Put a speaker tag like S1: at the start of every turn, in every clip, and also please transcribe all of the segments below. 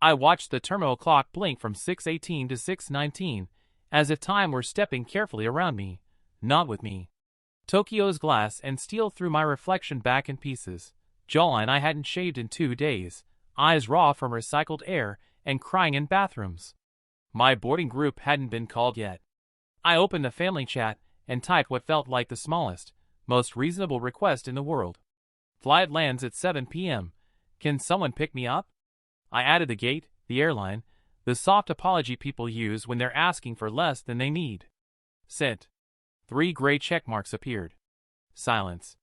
S1: I watched the terminal clock blink from 6:18 to 6:19, as if time were stepping carefully around me, not with me. Tokyo's glass and steel threw my reflection back in pieces. Jawline I hadn't shaved in 2 days, eyes raw from recycled air, and crying in bathrooms. My boarding group hadn't been called yet. I opened the family chat and typed what felt like the smallest, most reasonable request in the world. Flight lands at 7 p.m. Can someone pick me up? I added the gate, the airline, the soft apology people use when they're asking for less than they need. Sent. 3 gray check marks appeared. Silence.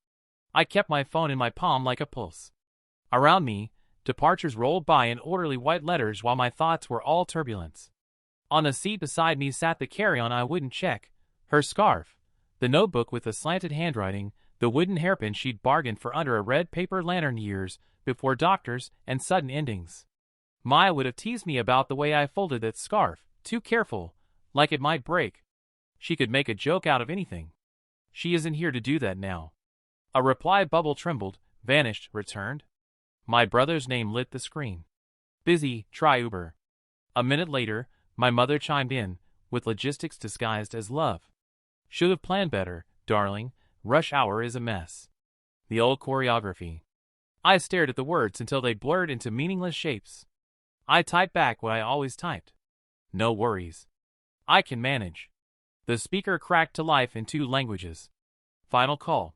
S1: I kept my phone in my palm like a pulse. Around me, departures rolled by in orderly white letters while my thoughts were all turbulence. On a seat beside me sat the carry-on I wouldn't check, her scarf, the notebook with the slanted handwriting, the wooden hairpin she'd bargained for under a red paper lantern years before doctors and sudden endings. Maya would have teased me about the way I folded that scarf, too careful, like it might break. She could make a joke out of anything. She isn't here to do that now. A reply bubble trembled, vanished, returned. My brother's name lit the screen. Busy, try Uber. A minute later, my mother chimed in, with logistics disguised as love. Should have planned better, darling. Rush hour is a mess. The old choreography. I stared at the words until they blurred into meaningless shapes. I typed back what I always typed. No worries. I can manage. The speaker cracked to life in 2 languages. Final call.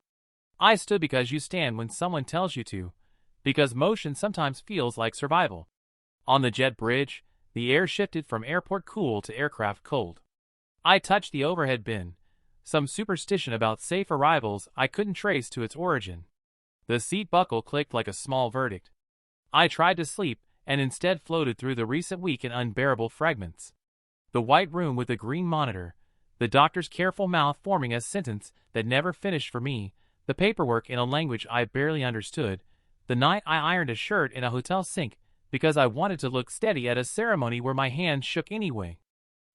S1: I stood because you stand when someone tells you to, because motion sometimes feels like survival. On the jet bridge, the air shifted from airport cool to aircraft cold. I touched the overhead bin, some superstition about safe arrivals I couldn't trace to its origin. The seat buckle clicked like a small verdict. I tried to sleep and instead floated through the recent week in unbearable fragments. The white room with the green monitor, the doctor's careful mouth forming a sentence that never finished for me, the paperwork in a language I barely understood, the night I ironed a shirt in a hotel sink because I wanted to look steady at a ceremony where my hands shook anyway.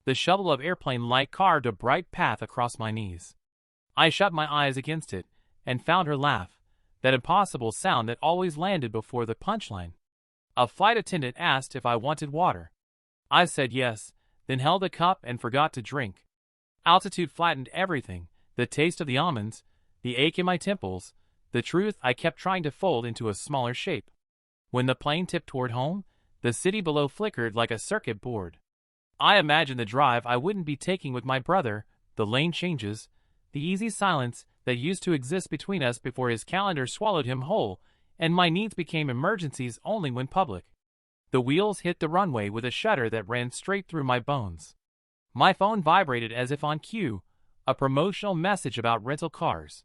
S1: The shovel of airplane light carved a bright path across my knees. I shut my eyes against it and found her laugh, that impossible sound that always landed before the punchline. A flight attendant asked if I wanted water. I said yes, then held a cup and forgot to drink. Altitude flattened everything, the taste of the almonds, the ache in my temples, the truth I kept trying to fold into a smaller shape. When the plane tipped toward home, the city below flickered like a circuit board. I imagined the drive I wouldn't be taking with my brother, the lane changes, the easy silence that used to exist between us before his calendar swallowed him whole, and my needs became emergencies only when public. The wheels hit the runway with a shudder that ran straight through my bones. My phone vibrated as if on cue, a promotional message about rental cars.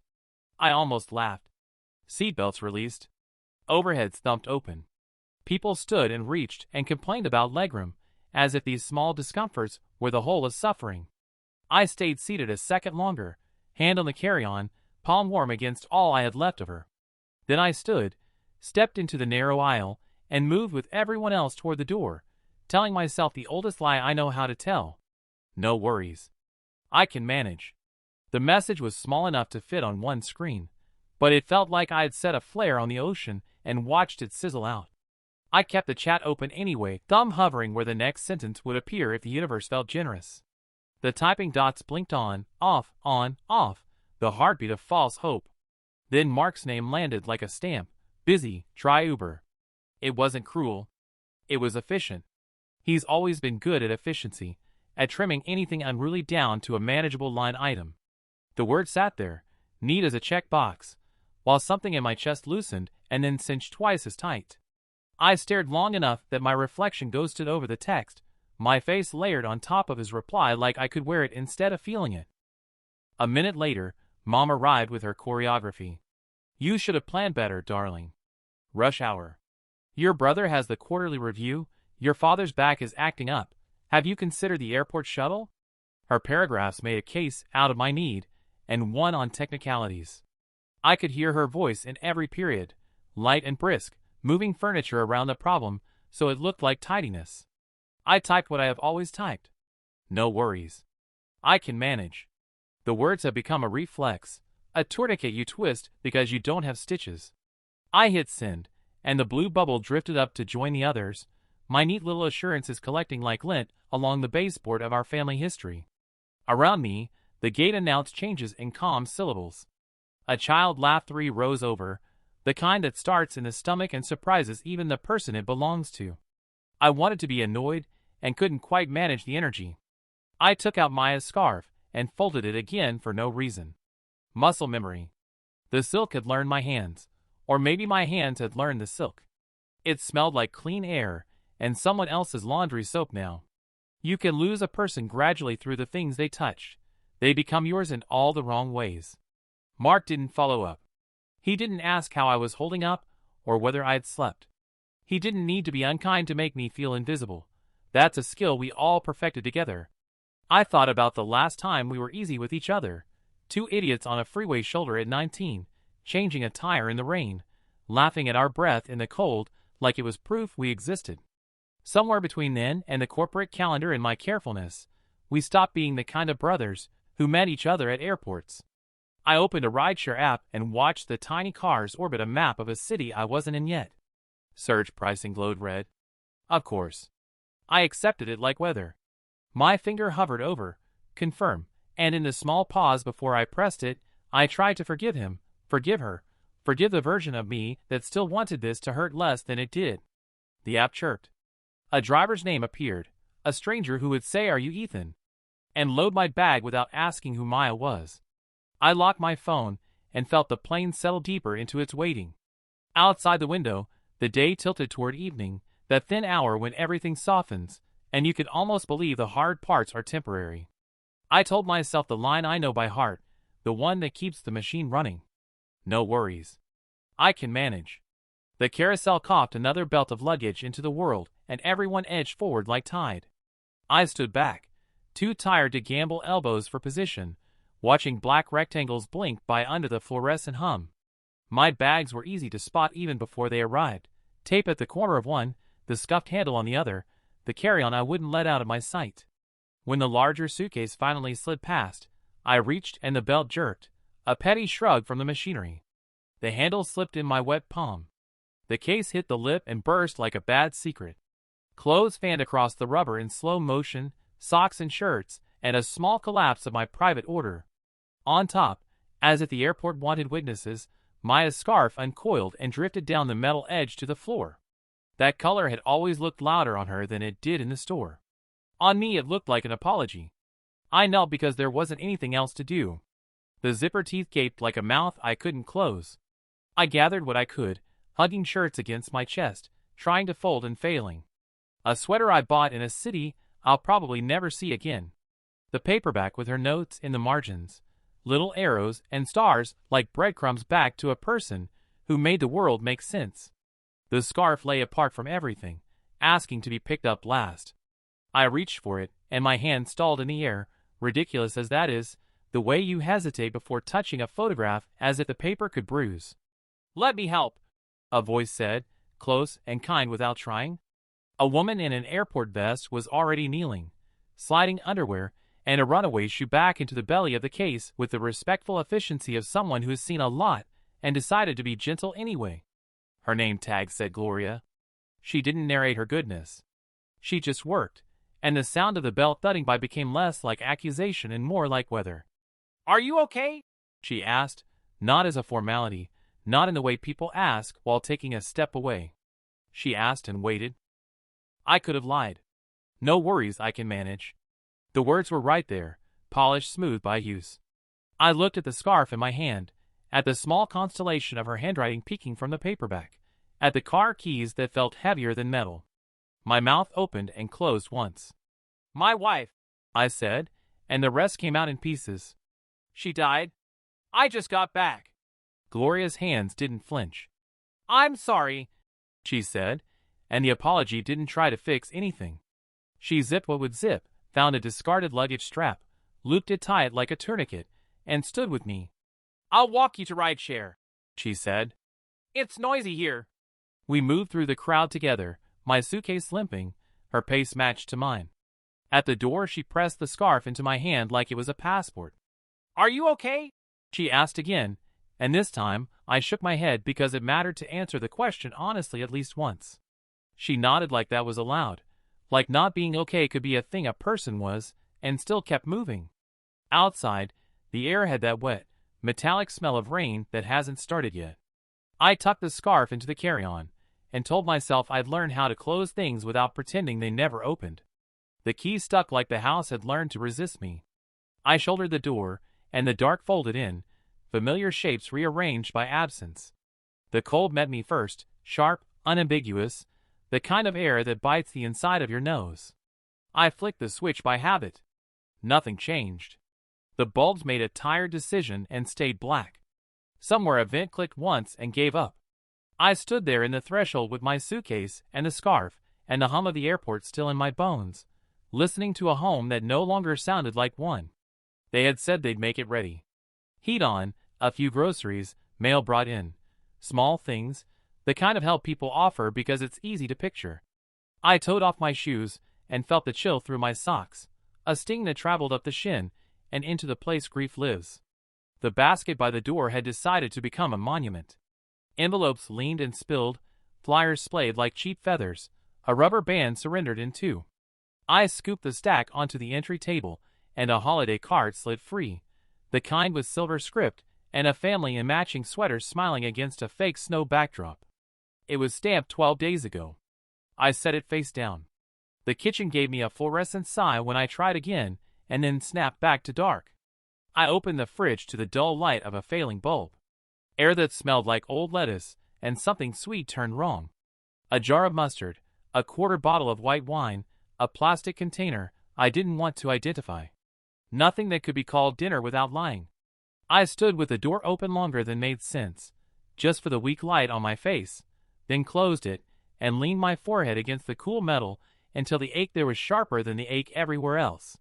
S1: I almost laughed. Seatbelts released. Overheads thumped open. People stood and reached and complained about legroom, as if these small discomforts were the whole of suffering. I stayed seated a second longer, hand on the carry-on, palm warm against all I had left of her. Then I stood, stepped into the narrow aisle, and moved with everyone else toward the door, telling myself the oldest lie I know how to tell. No worries. I can manage. The message was small enough to fit on one screen, but it felt like I had set a flare on the ocean and watched it sizzle out. I kept the chat open anyway, thumb hovering where the next sentence would appear if the universe felt generous. The typing dots blinked on, off, the heartbeat of false hope. Then Mark's name landed like a stamp. Busy, try Uber. It wasn't cruel. It was efficient. He's always been good at efficiency, at trimming anything unruly down to a manageable line item. The word sat there, neat as a check box, while something in my chest loosened and then cinched twice as tight. I stared long enough that my reflection ghosted over the text, my face layered on top of his reply like I could wear it instead of feeling it. A minute later, Mom arrived with her choreography. You should have planned better, darling. Rush hour. Your brother has the quarterly review, your father's back is acting up. Have you considered the airport shuttle? Her paragraphs made a case out of my need, and one on technicalities. I could hear her voice in every period, light and brisk, moving furniture around the problem so it looked like tidiness. I typed what I have always typed. No worries. I can manage. The words have become a reflex, a tourniquet you twist because you don't have stitches. I hit send, and the blue bubble drifted up to join the others, My neat little assurance is collecting like lint along the baseboard of our family history. Around me, the gate announced changes in calm syllables. A child laughed 3 rows over, the kind that starts in the stomach and surprises even the person it belongs to. I wanted to be annoyed and couldn't quite manage the energy. I took out Maya's scarf and folded it again for no reason. Muscle memory. The silk had learned my hands, or maybe my hands had learned the silk. It smelled like clean air and someone else's laundry soap now. You can lose a person gradually through the things they touch. They become yours in all the wrong ways. Mark didn't follow up. He didn't ask how I was holding up or whether I had slept. He didn't need to be unkind to make me feel invisible. That's a skill we all perfected together. I thought about the last time we were easy with each other. 2 idiots on a freeway shoulder at 19, changing a tire in the rain, laughing at our breath in the cold like it was proof we existed. Somewhere between then and the corporate calendar and my carefulness, we stopped being the kind of brothers who met each other at airports. I opened a rideshare app and watched the tiny cars orbit a map of a city I wasn't in yet. Surge pricing glowed red. Of course. I accepted it like weather. My finger hovered over confirm, and in the small pause before I pressed it, I tried to forgive him, forgive her, forgive the version of me that still wanted this to hurt less than it did. The app chirped. A driver's name appeared, a stranger who would say, "Are you Ethan?" and load my bag without asking who Maya was. I locked my phone and felt the plane settle deeper into its waiting. Outside the window, the day tilted toward evening, that thin hour when everything softens, and you can almost believe the hard parts are temporary. I told myself the line I know by heart, the one that keeps the machine running. No worries. I can manage. The carousel coughed another belt of luggage into the world, and everyone edged forward like tide. I stood back, too tired to gamble elbows for position, watching black rectangles blink by under the fluorescent hum. My bags were easy to spot even before they arrived. Tape at the corner of one, the scuffed handle on the other, the carry-on I wouldn't let out of my sight. When the larger suitcase finally slid past, I reached and the belt jerked, a petty shrug from the machinery. The handle slipped in my wet palm. The case hit the lip and burst like a bad secret. Clothes fanned across the rubber in slow motion, socks and shirts, and a small collapse of my private order. On top, as if the airport wanted witnesses, Maya's scarf uncoiled and drifted down the metal edge to the floor. That color had always looked louder on her than it did in the store. On me it looked like an apology. I knelt because there wasn't anything else to do. The zipper teeth gaped like a mouth I couldn't close. I gathered what I could, hugging shirts against my chest, trying to fold and failing. A sweater I bought in a city I'll probably never see again. The paperback with her notes in the margins, little arrows and stars like breadcrumbs back to a person who made the world make sense. The scarf lay apart from everything, asking to be picked up last. I reached for it, and my hand stalled in the air, ridiculous as that is, the way you hesitate before touching a photograph as if the paper could bruise. "Let me help," a voice said, close and kind without trying. A woman in an airport vest was already kneeling, sliding underwear and a runaway shoe back into the belly of the case with the respectful efficiency of someone who has seen a lot and decided to be gentle anyway. Her name tag said Gloria. She didn't narrate her goodness. She just worked, and the sound of the belt thudding by became less like accusation and more like weather. "Are you okay?" she asked, not as a formality, not in the way people ask while taking a step away. She asked and waited. I could have lied. "No worries, I can manage." The words were right there, polished smooth by use. I looked at the scarf in my hand, at the small constellation of her handwriting peeking from the paperback, at the car keys that felt heavier than metal. My mouth opened and closed once. "My wife," I said, and the rest came out in pieces. "She died. I just got back." Gloria's hands didn't flinch. "I'm sorry," she said, and the apology didn't try to fix anything. She zipped what would zip, found a discarded luggage strap, looped it tight like a tourniquet, and stood with me. "I'll walk you to rideshare," she said. "It's noisy here." We moved through the crowd together, my suitcase limping, her pace matched to mine. At the door she pressed the scarf into my hand like it was a passport. "Are you okay?" she asked again, and this time I shook my head because it mattered to answer the question honestly at least once. She nodded like that was allowed, like not being okay could be a thing a person was, and still kept moving. Outside, the air had that wet, metallic smell of rain that hasn't started yet. I tucked the scarf into the carry-on, and told myself I'd learn how to close things without pretending they never opened. The key stuck like the house had learned to resist me. I shouldered the door, and the dark folded in, familiar shapes rearranged by absence. The cold met me first, sharp, unambiguous, the kind of air that bites the inside of your nose. I flicked the switch by habit. Nothing changed. The bulbs made a tired decision and stayed black. Somewhere a vent clicked once and gave up. I stood there in the threshold with my suitcase and the scarf and the hum of the airport still in my bones, listening to a home that no longer sounded like one. They had said they'd make it ready. Heat on, a few groceries, mail brought in. Small things, the kind of help people offer because it's easy to picture. I toed off my shoes and felt the chill through my socks, a sting that traveled up the shin and into the place grief lives. The basket by the door had decided to become a monument. Envelopes leaned and spilled, flyers splayed like cheap feathers, a rubber band surrendered in two. I scooped the stack onto the entry table, and a holiday card slid free, the kind with silver script and a family in matching sweaters smiling against a fake snow backdrop. It was stamped 12 days ago. I set it face down. The kitchen gave me a fluorescent sigh when I tried again, and then snapped back to dark. I opened the fridge to the dull light of a failing bulb. Air that smelled like old lettuce, and something sweet turned wrong. A jar of mustard, a quarter bottle of white wine, a plastic container I didn't want to identify. Nothing that could be called dinner without lying. I stood with the door open longer than made sense, just for the weak light on my face, then closed it, and leaned my forehead against the cool metal until the ache there was sharper than the ache everywhere else.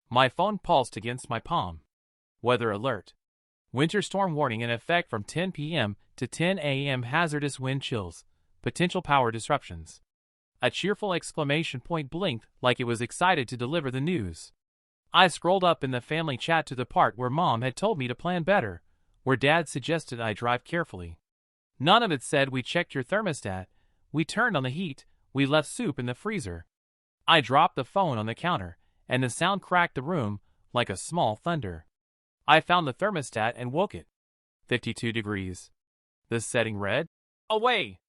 S1: My phone pulsed against my palm. Weather alert. Winter storm warning in effect from 10 p.m. to 10 a.m. Hazardous wind chills. Potential power disruptions. A cheerful exclamation point blinked like it was excited to deliver the news. I scrolled up in the family chat to the part where Mom had told me to plan better, where Dad suggested I drive carefully. None of it said we checked your thermostat, we turned on the heat, we left soup in the freezer. I dropped the phone on the counter, and the sound cracked the room like a small thunder. I found the thermostat and woke it. 52 degrees. The setting read, "Away!"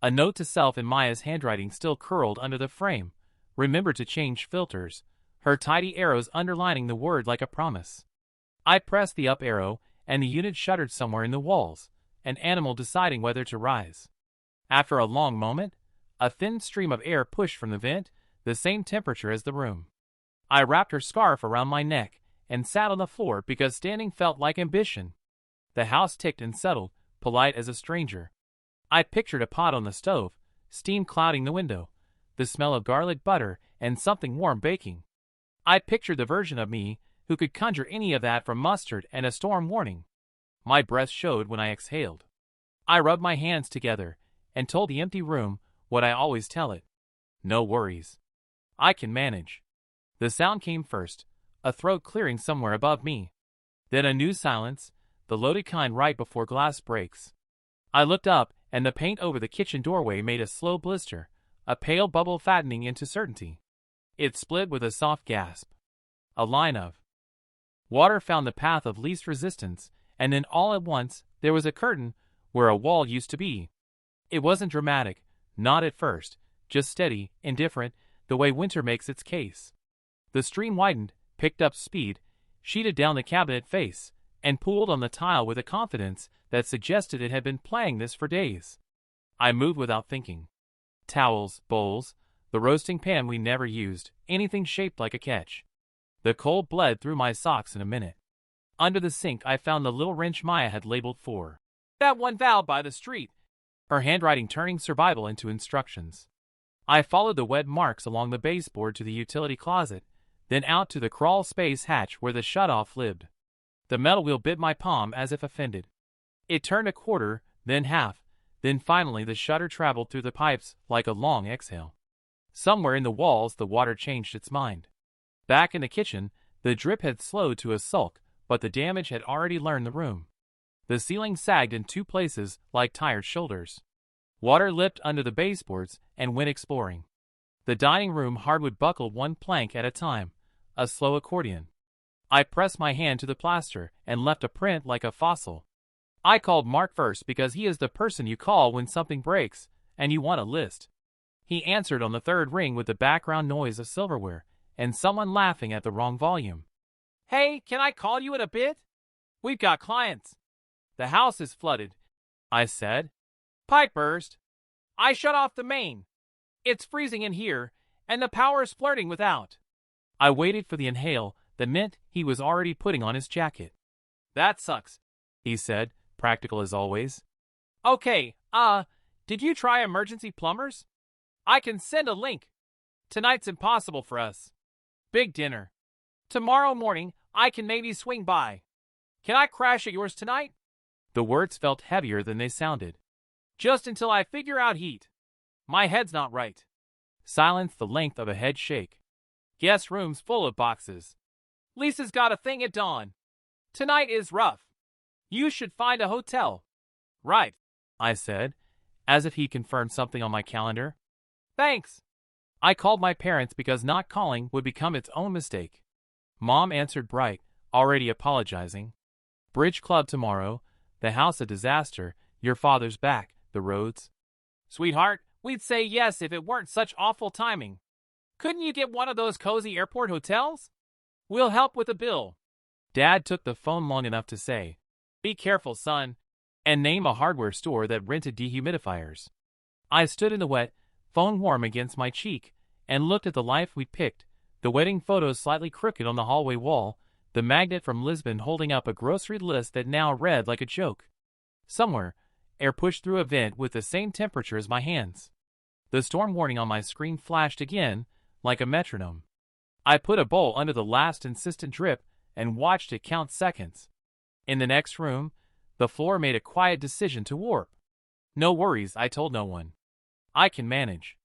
S1: A note to self in Maya's handwriting still curled under the frame. Remember to change filters, her tidy arrows underlining the word like a promise. I pressed the up arrow, and the unit shuddered somewhere in the walls, an animal deciding whether to rise. After a long moment, a thin stream of air pushed from the vent, the same temperature as the room. I wrapped her scarf around my neck and sat on the floor because standing felt like ambition. The house ticked and settled, polite as a stranger. I pictured a pot on the stove, steam clouding the window, the smell of garlic butter and something warm baking. I pictured the version of me who could conjure any of that from mustard and a storm warning. My breath showed when I exhaled. I rubbed my hands together and told the empty room what I always tell it. No worries. I can manage. The sound came first, a throat clearing somewhere above me. Then a new silence, the loaded kind right before glass breaks. I looked up, and the paint over the kitchen doorway made a slow blister, a pale bubble fattening into certainty. It split with a soft gasp. A line of water found the path of least resistance, and then all at once there was a curtain where a wall used to be. It wasn't dramatic, not at first, just steady, indifferent, the way winter makes its case. The stream widened, picked up speed, sheeted down the cabinet face, and pooled on the tile with a confidence that suggested it had been playing this for days. I moved without thinking. Towels, bowls, the roasting pan we never used, anything shaped like a catch. The cold bled through my socks in a minute. Under the sink I found the little wrench Maya had labeled for that one valve by the street, her handwriting turning survival into instructions. I followed the wet marks along the baseboard to the utility closet, then out to the crawl space hatch where the shutoff lived. The metal wheel bit my palm as if offended. It turned a quarter, then half, then finally the shutter traveled through the pipes like a long exhale. Somewhere in the walls the water changed its mind. Back in the kitchen, the drip had slowed to a sulk, but the damage had already learned the room. The ceiling sagged in two places like tired shoulders. Water lipped under the baseboards and went exploring. The dining room hardwood buckled one plank at a time, a slow accordion. I pressed my hand to the plaster and left a print like a fossil. I called Mark first because he is the person you call when something breaks and you want a list. He answered on the third ring with the background noise of silverware and someone laughing at the wrong volume. "Hey, can I call you in a bit? We've got clients." "The house is flooded," I said. "Pipe burst. I shut off the main. It's freezing in here, and the power's flirting without." I waited for the inhale that meant he was already putting on his jacket. "That sucks," he said, practical as always. "Okay, did you try emergency plumbers? I can send a link. Tonight's impossible for us. Big dinner. Tomorrow morning, I can maybe swing by. Can I crash at yours tonight?" The words felt heavier than they sounded. "Just until I figure out heat. My head's not right." Silence the length of a head shake. "Guest room's full of boxes. Lisa's got a thing at dawn. Tonight is rough. You should find a hotel." "Right," I said, as if he confirmed something on my calendar. "Thanks." I called my parents because not calling would become its own mistake. Mom answered bright, already apologizing. "Bridge club tomorrow, the house a disaster, your father's back, the roads." "Sweetheart, we'd say yes if it weren't such awful timing. Couldn't you get one of those cozy airport hotels? We'll help with the bill." Dad took the phone long enough to say, "Be careful, son," and name a hardware store that rented dehumidifiers. I stood in the wet, phone warm against my cheek, and looked at the life we'd picked, the wedding photos slightly crooked on the hallway wall, the magnet from Lisbon holding up a grocery list that now read like a joke. Somewhere, air pushed through a vent with the same temperature as my hands. The storm warning on my screen flashed again, like a metronome. I put a bowl under the last insistent drip and watched it count seconds. In the next room, the floor made a quiet decision to warp. "No worries," I told no one. "I can manage."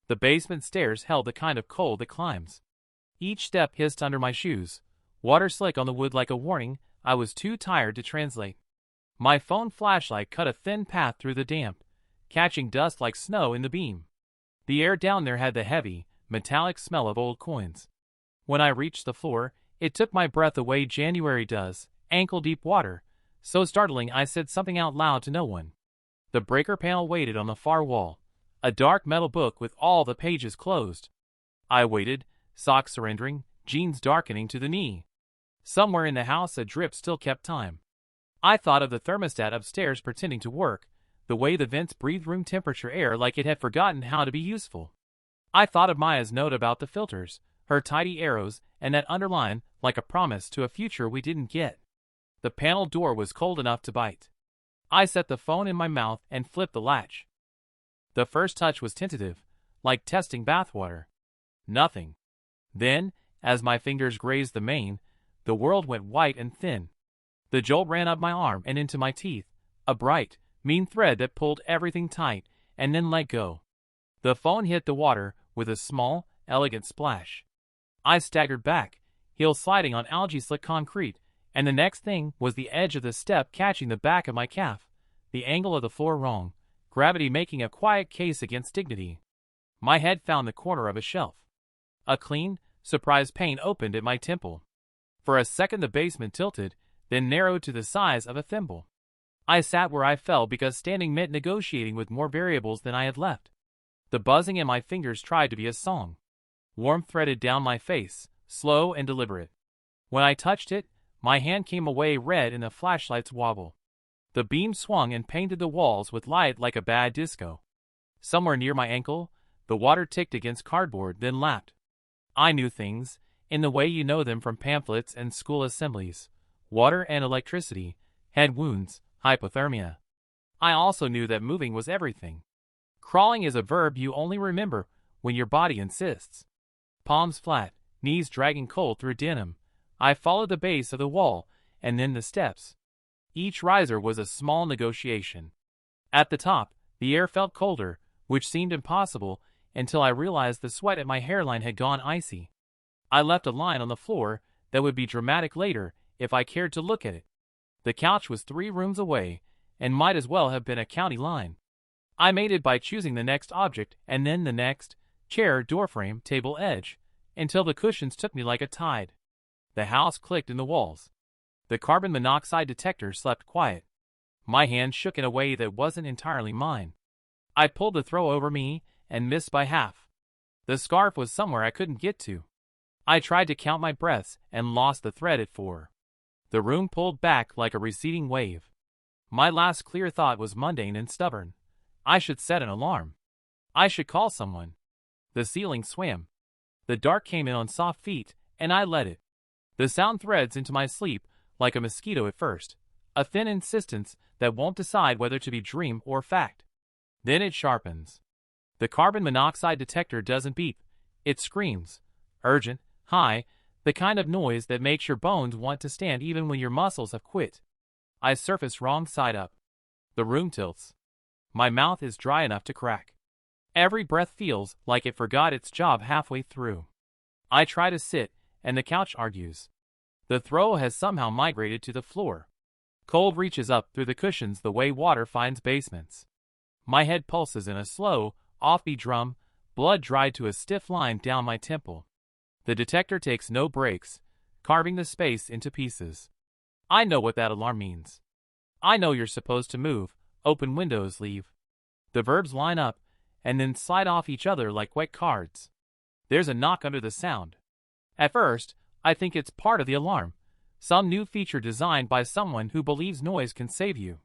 S1: The basement stairs held the kind of cold that climbs. Each step hissed under my shoes, water slick on the wood like a warning I was too tired to translate. My phone flashlight cut a thin path through the damp, catching dust like snow in the beam. The air down there had the heavy, metallic smell of old coins. When I reached the floor, it took my breath away. January does, ankle-deep water, so startling I said something out loud to no one. The breaker panel waited on the far wall, a dark metal book with all the pages closed. I waited, socks surrendering, jeans darkening to the knee. Somewhere in the house a drip still kept time. I thought of the thermostat upstairs pretending to work, the way the vents breathed room temperature air like it had forgotten how to be useful. I thought of Maya's note about the filters, her tidy arrows, and that underline like a promise to a future we didn't get. The panel door was cold enough to bite. I set the phone in my mouth and flipped the latch. The first touch was tentative, like testing bathwater. Nothing. Then, as my fingers grazed the main, the world went white and thin. The jolt ran up my arm and into my teeth, a bright, mean thread that pulled everything tight and then let go. The phone hit the water with a small, elegant splash. I staggered back, heel sliding on algae-slick concrete, and the next thing was the edge of the step catching the back of my calf, the angle of the floor wrong, gravity making a quiet case against dignity. My head found the corner of a shelf. A clean, surprised pane opened at my temple. For a second the basement tilted, then narrowed to the size of a thimble. I sat where I fell because standing meant negotiating with more variables than I had left. The buzzing in my fingers tried to be a song. Warmth threaded down my face, slow and deliberate. When I touched it, my hand came away red in the flashlight's wobble. The beam swung and painted the walls with light like a bad disco. Somewhere near my ankle, the water ticked against cardboard, then lapped. I knew things, in the way you know them from pamphlets and school assemblies. Water and electricity, head wounds, hypothermia. I also knew that moving was everything. Crawling is a verb you only remember when your body insists. Palms flat, knees dragging cold through denim, I followed the base of the wall and then the steps. Each riser was a small negotiation. At the top, the air felt colder, which seemed impossible until I realized the sweat at my hairline had gone icy. I left a line on the floor that would be dramatic later if I cared to look at it. The couch was 3 rooms away and might as well have been a county line. I made it by choosing the next object and then the next, chair, doorframe, table edge, until the cushions took me like a tide. The house clicked in the walls. The carbon monoxide detector slept quiet. My hand shook in a way that wasn't entirely mine. I pulled the throw over me and missed by half. The scarf was somewhere I couldn't get to. I tried to count my breaths and lost the thread at 4. The room pulled back like a receding wave. My last clear thought was mundane and stubborn. I should set an alarm. I should call someone. The ceiling swam. The dark came in on soft feet, and I let it. The sound threads into my sleep like a mosquito at first, a thin insistence that won't decide whether to be dream or fact. Then it sharpens. The carbon monoxide detector doesn't beep. It screams. Urgent, high, the kind of noise that makes your bones want to stand even when your muscles have quit. I surface wrong side up. The room tilts. My mouth is dry enough to crack. Every breath feels like it forgot its job halfway through. I try to sit, and the couch argues. The throw has somehow migrated to the floor. Cold reaches up through the cushions the way water finds basements. My head pulses in a slow, offbeat drum, blood dried to a stiff line down my temple. The detector takes no breaks, carving the space into pieces. I know what that alarm means. I know you're supposed to move, open windows, leave. The verbs line up, and then slide off each other like wet cards. There's a knock under the sound. At first, I think it's part of the alarm, some new feature designed by someone who believes noise can save you.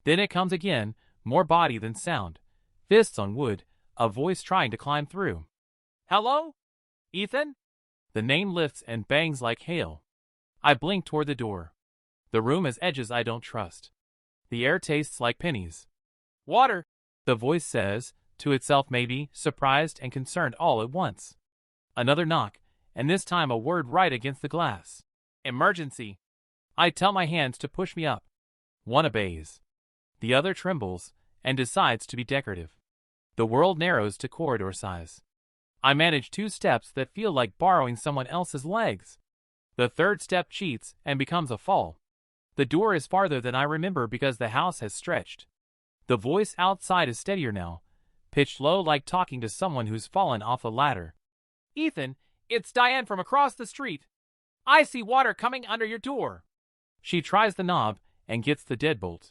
S1: Then it comes again, more body than sound. Fists on wood, a voice trying to climb through. Hello? Ethan? The name lifts and bangs like hail. I blink toward the door. The room has edges I don't trust. The air tastes like pennies. Water, the voice says, to itself maybe, surprised and concerned all at once. Another knock, and this time a word right against the glass. Emergency. I tell my hands to push me up. One obeys. The other trembles, and decides to be decorative. The world narrows to corridor size. I manage 2 steps that feel like borrowing someone else's legs. The third step cheats and becomes a fall. The door is farther than I remember because the house has stretched. The voice outside is steadier now, pitched low like talking to someone who's fallen off a ladder. Ethan, it's Diane from across the street. I see water coming under your door. She tries the knob and gets the deadbolt.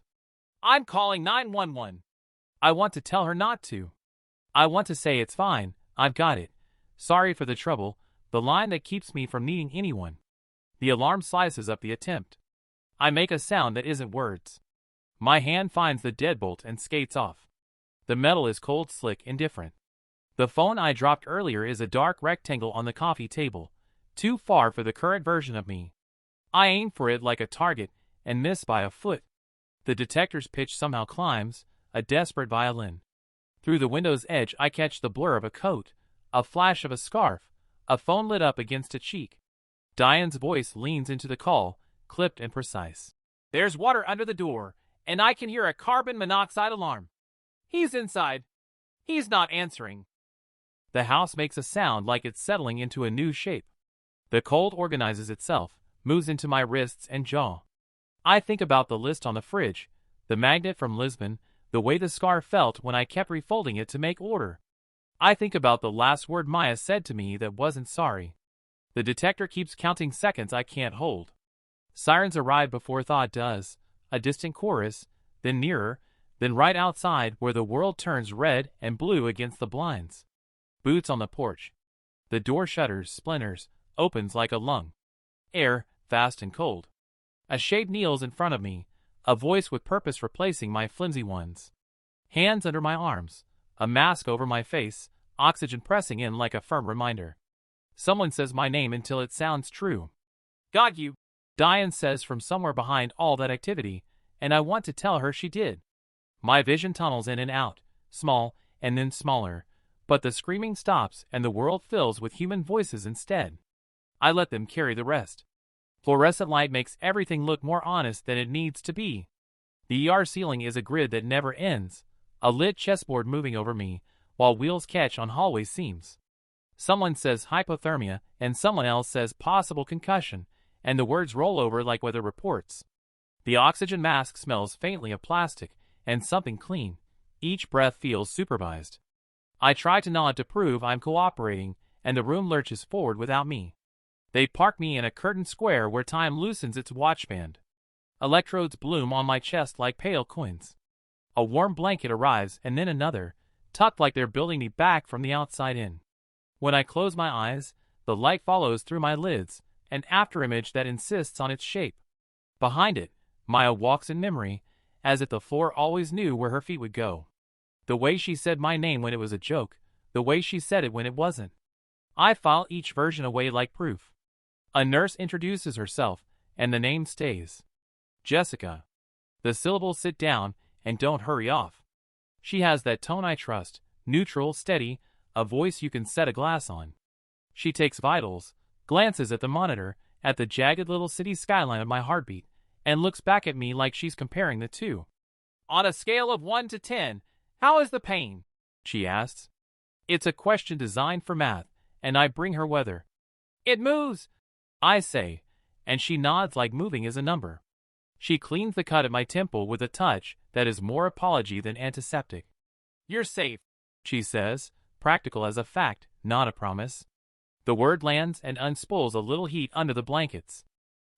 S1: I'm calling 911. I want to tell her not to. I want to say it's fine, I've got it. Sorry for the trouble, the line that keeps me from needing anyone. The alarm slices up the attempt. I make a sound that isn't words. My hand finds the deadbolt and skates off. The metal is cold, slick, indifferent. The phone I dropped earlier is a dark rectangle on the coffee table, too far for the current version of me. I aim for it like a target and miss by a foot. The detector's pitch somehow climbs, a desperate violin. Through the window's edge I catch the blur of a coat, a flash of a scarf, a phone lit up against a cheek. Diane's voice leans into the call, clipped and precise. There's water under the door, and I can hear a carbon monoxide alarm. He's inside. He's not answering. The house makes a sound like it's settling into a new shape. The cold organizes itself, moves into my wrists and jaw. I think about the list on the fridge, the magnet from Lisbon, the way the scarf felt when I kept refolding it to make order. I think about the last word Maya said to me that wasn't sorry. The detector keeps counting seconds I can't hold. Sirens arrive before thought does, a distant chorus, then nearer, then right outside where the world turns red and blue against the blinds. Boots on the porch. The door shutters, splinters, opens like a lung. Air, fast and cold. A shape kneels in front of me, a voice with purpose replacing my flimsy ones. Hands under my arms, a mask over my face, oxygen pressing in like a firm reminder. Someone says my name until it sounds true. Got you, Diane says from somewhere behind all that activity, and I want to tell her she did. My vision tunnels in and out, small and then smaller, but the screaming stops and the world fills with human voices instead. I let them carry the rest. Fluorescent light makes everything look more honest than it needs to be. The ER ceiling is a grid that never ends, a lit chessboard moving over me, while wheels catch on hallway seams. Someone says hypothermia, and someone else says possible concussion, and the words roll over like weather reports. The oxygen mask smells faintly of plastic, and something clean, Each breath feels supervised. I try to nod to prove I'm cooperating, and the room lurches forward without me. They park me in a curtained square where time loosens its watchband. Electrodes bloom on my chest like pale coins. A warm blanket arrives and then another, tucked like they're building me back from the outside in. When I close my eyes, the light follows through my lids, an afterimage that insists on its shape. Behind it, Maya walks in memory, as if the floor always knew where her feet would go. The way she said my name when it was a joke, the way she said it when it wasn't. I file each version away like proof. A nurse introduces herself, and the name stays. Jessica. The syllables sit down and don't hurry off. She has that tone I trust, neutral, steady, a voice you can set a glass on. She takes vitals, glances at the monitor, at the jagged little city skyline of my heartbeat, and looks back at me like she's comparing the two. On a scale of 1 to 10, how is the pain? She asks. It's a question designed for math, and I bring her weather. It moves, I say, and she nods like moving is a number. She cleans the cut at my temple with a touch that is more apology than antiseptic. You're safe, she says, practical as a fact, not a promise. The word lands and unspools a little heat under the blankets.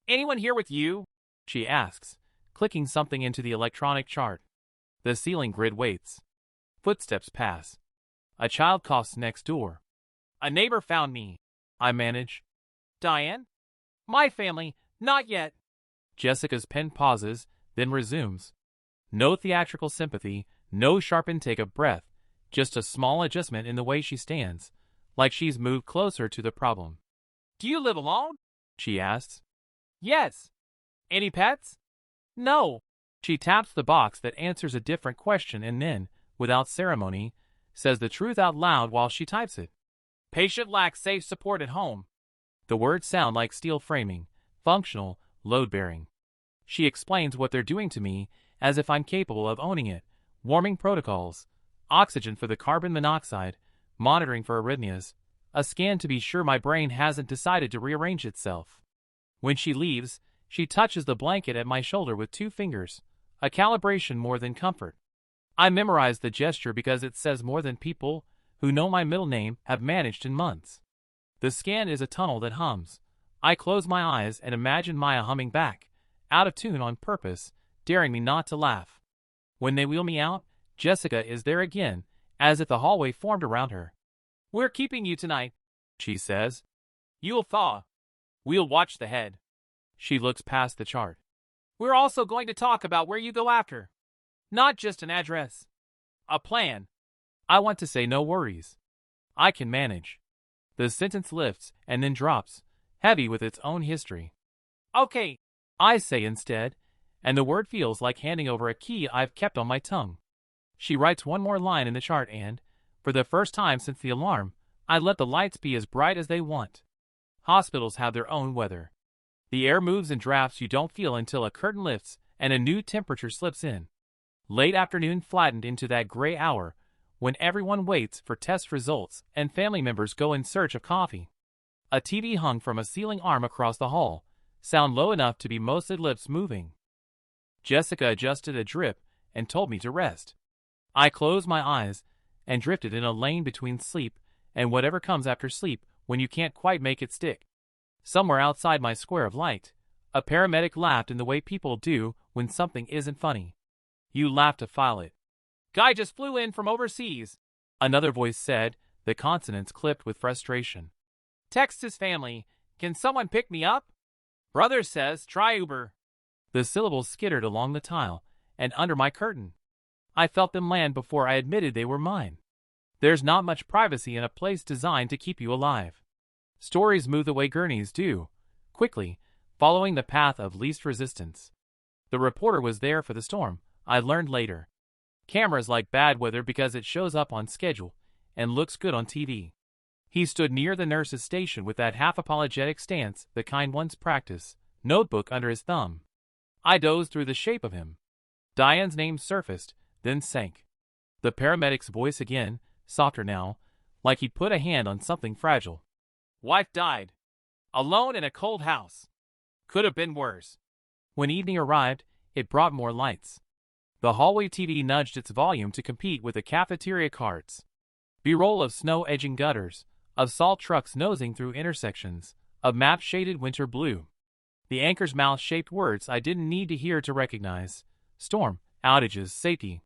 S1: Anyone here with you? She asks, clicking something into the electronic chart. The ceiling grid waits. Footsteps pass. A child coughs next door. A neighbor found me, I manage. Diane? My family, not yet. Jessica's pen pauses, then resumes. No theatrical sympathy, no sharp intake of breath, just a small adjustment in the way she stands, like she's moved closer to the problem. Do you live alone? She asks. Yes. Any pets? No. She taps the box that answers a different question and then, without ceremony, says the truth out loud while she types it. Patient lacks safe support at home. The words sound like steel framing, functional, load-bearing. She explains what they're doing to me as if I'm capable of owning it. Warming protocols, oxygen for the carbon monoxide, monitoring for arrhythmias, a scan to be sure my brain hasn't decided to rearrange itself. When she leaves, she touches the blanket at my shoulder with 2 fingers, a calibration more than comfort. I memorize the gesture because it says more than people who know my middle name have managed in months. The scan is a tunnel that hums. I close my eyes and imagine Maya humming back, out of tune on purpose, daring me not to laugh. When they wheel me out, Jessica is there again, as if the hallway formed around her. We're keeping you tonight, she says. You'll thaw. We'll watch the head. She looks past the chart. We're also going to talk about where you go after. Not just an address. A plan. I want to say no worries. I can manage. The sentence lifts and then drops, heavy with its own history. Okay, I say instead, and the word feels like handing over a key I've kept on my tongue. She writes one more line in the chart and, for the first time since the alarm, I let the lights be as bright as they want. Hospitals have their own weather. The air moves in drafts you don't feel until a curtain lifts and a new temperature slips in. Late afternoon flattened into that gray hour when everyone waits for test results and family members go in search of coffee. A TV hung from a ceiling arm across the hall, sound low enough to be mostly lips moving. Jessica adjusted a drip and told me to rest. I closed my eyes and drifted in a lane between sleep and whatever comes after sleep when you can't quite make it stick. Somewhere outside my square of light, a paramedic laughed in the way people do when something isn't funny. You laugh to file it. Guy just flew in from overseas, another voice said, the consonants clipped with frustration. Text his family, can someone pick me up? Brother says try Uber. The syllables skittered along the tile and under my curtain. I felt them land before I admitted they were mine. There's not much privacy in a place designed to keep you alive. Stories move the way gurneys do, quickly, following the path of least resistance. The reporter was there for the storm, I learned later. Cameras like bad weather because it shows up on schedule and looks good on TV. He stood near the nurse's station with that half-apologetic stance the kind ones practice, notebook under his thumb. I dozed through the shape of him. Diane's name surfaced, then sank. The paramedic's voice again, softer now, like he'd put a hand on something fragile. Wife died. Alone in a cold house. Could have been worse. When evening arrived, it brought more lights. The hallway TV nudged its volume to compete with the cafeteria carts. B-roll of snow edging gutters, of salt trucks nosing through intersections, of maps shaded winter blue. The anchor's mouth-shaped words I didn't need to hear to recognize. Storm, outages, safety.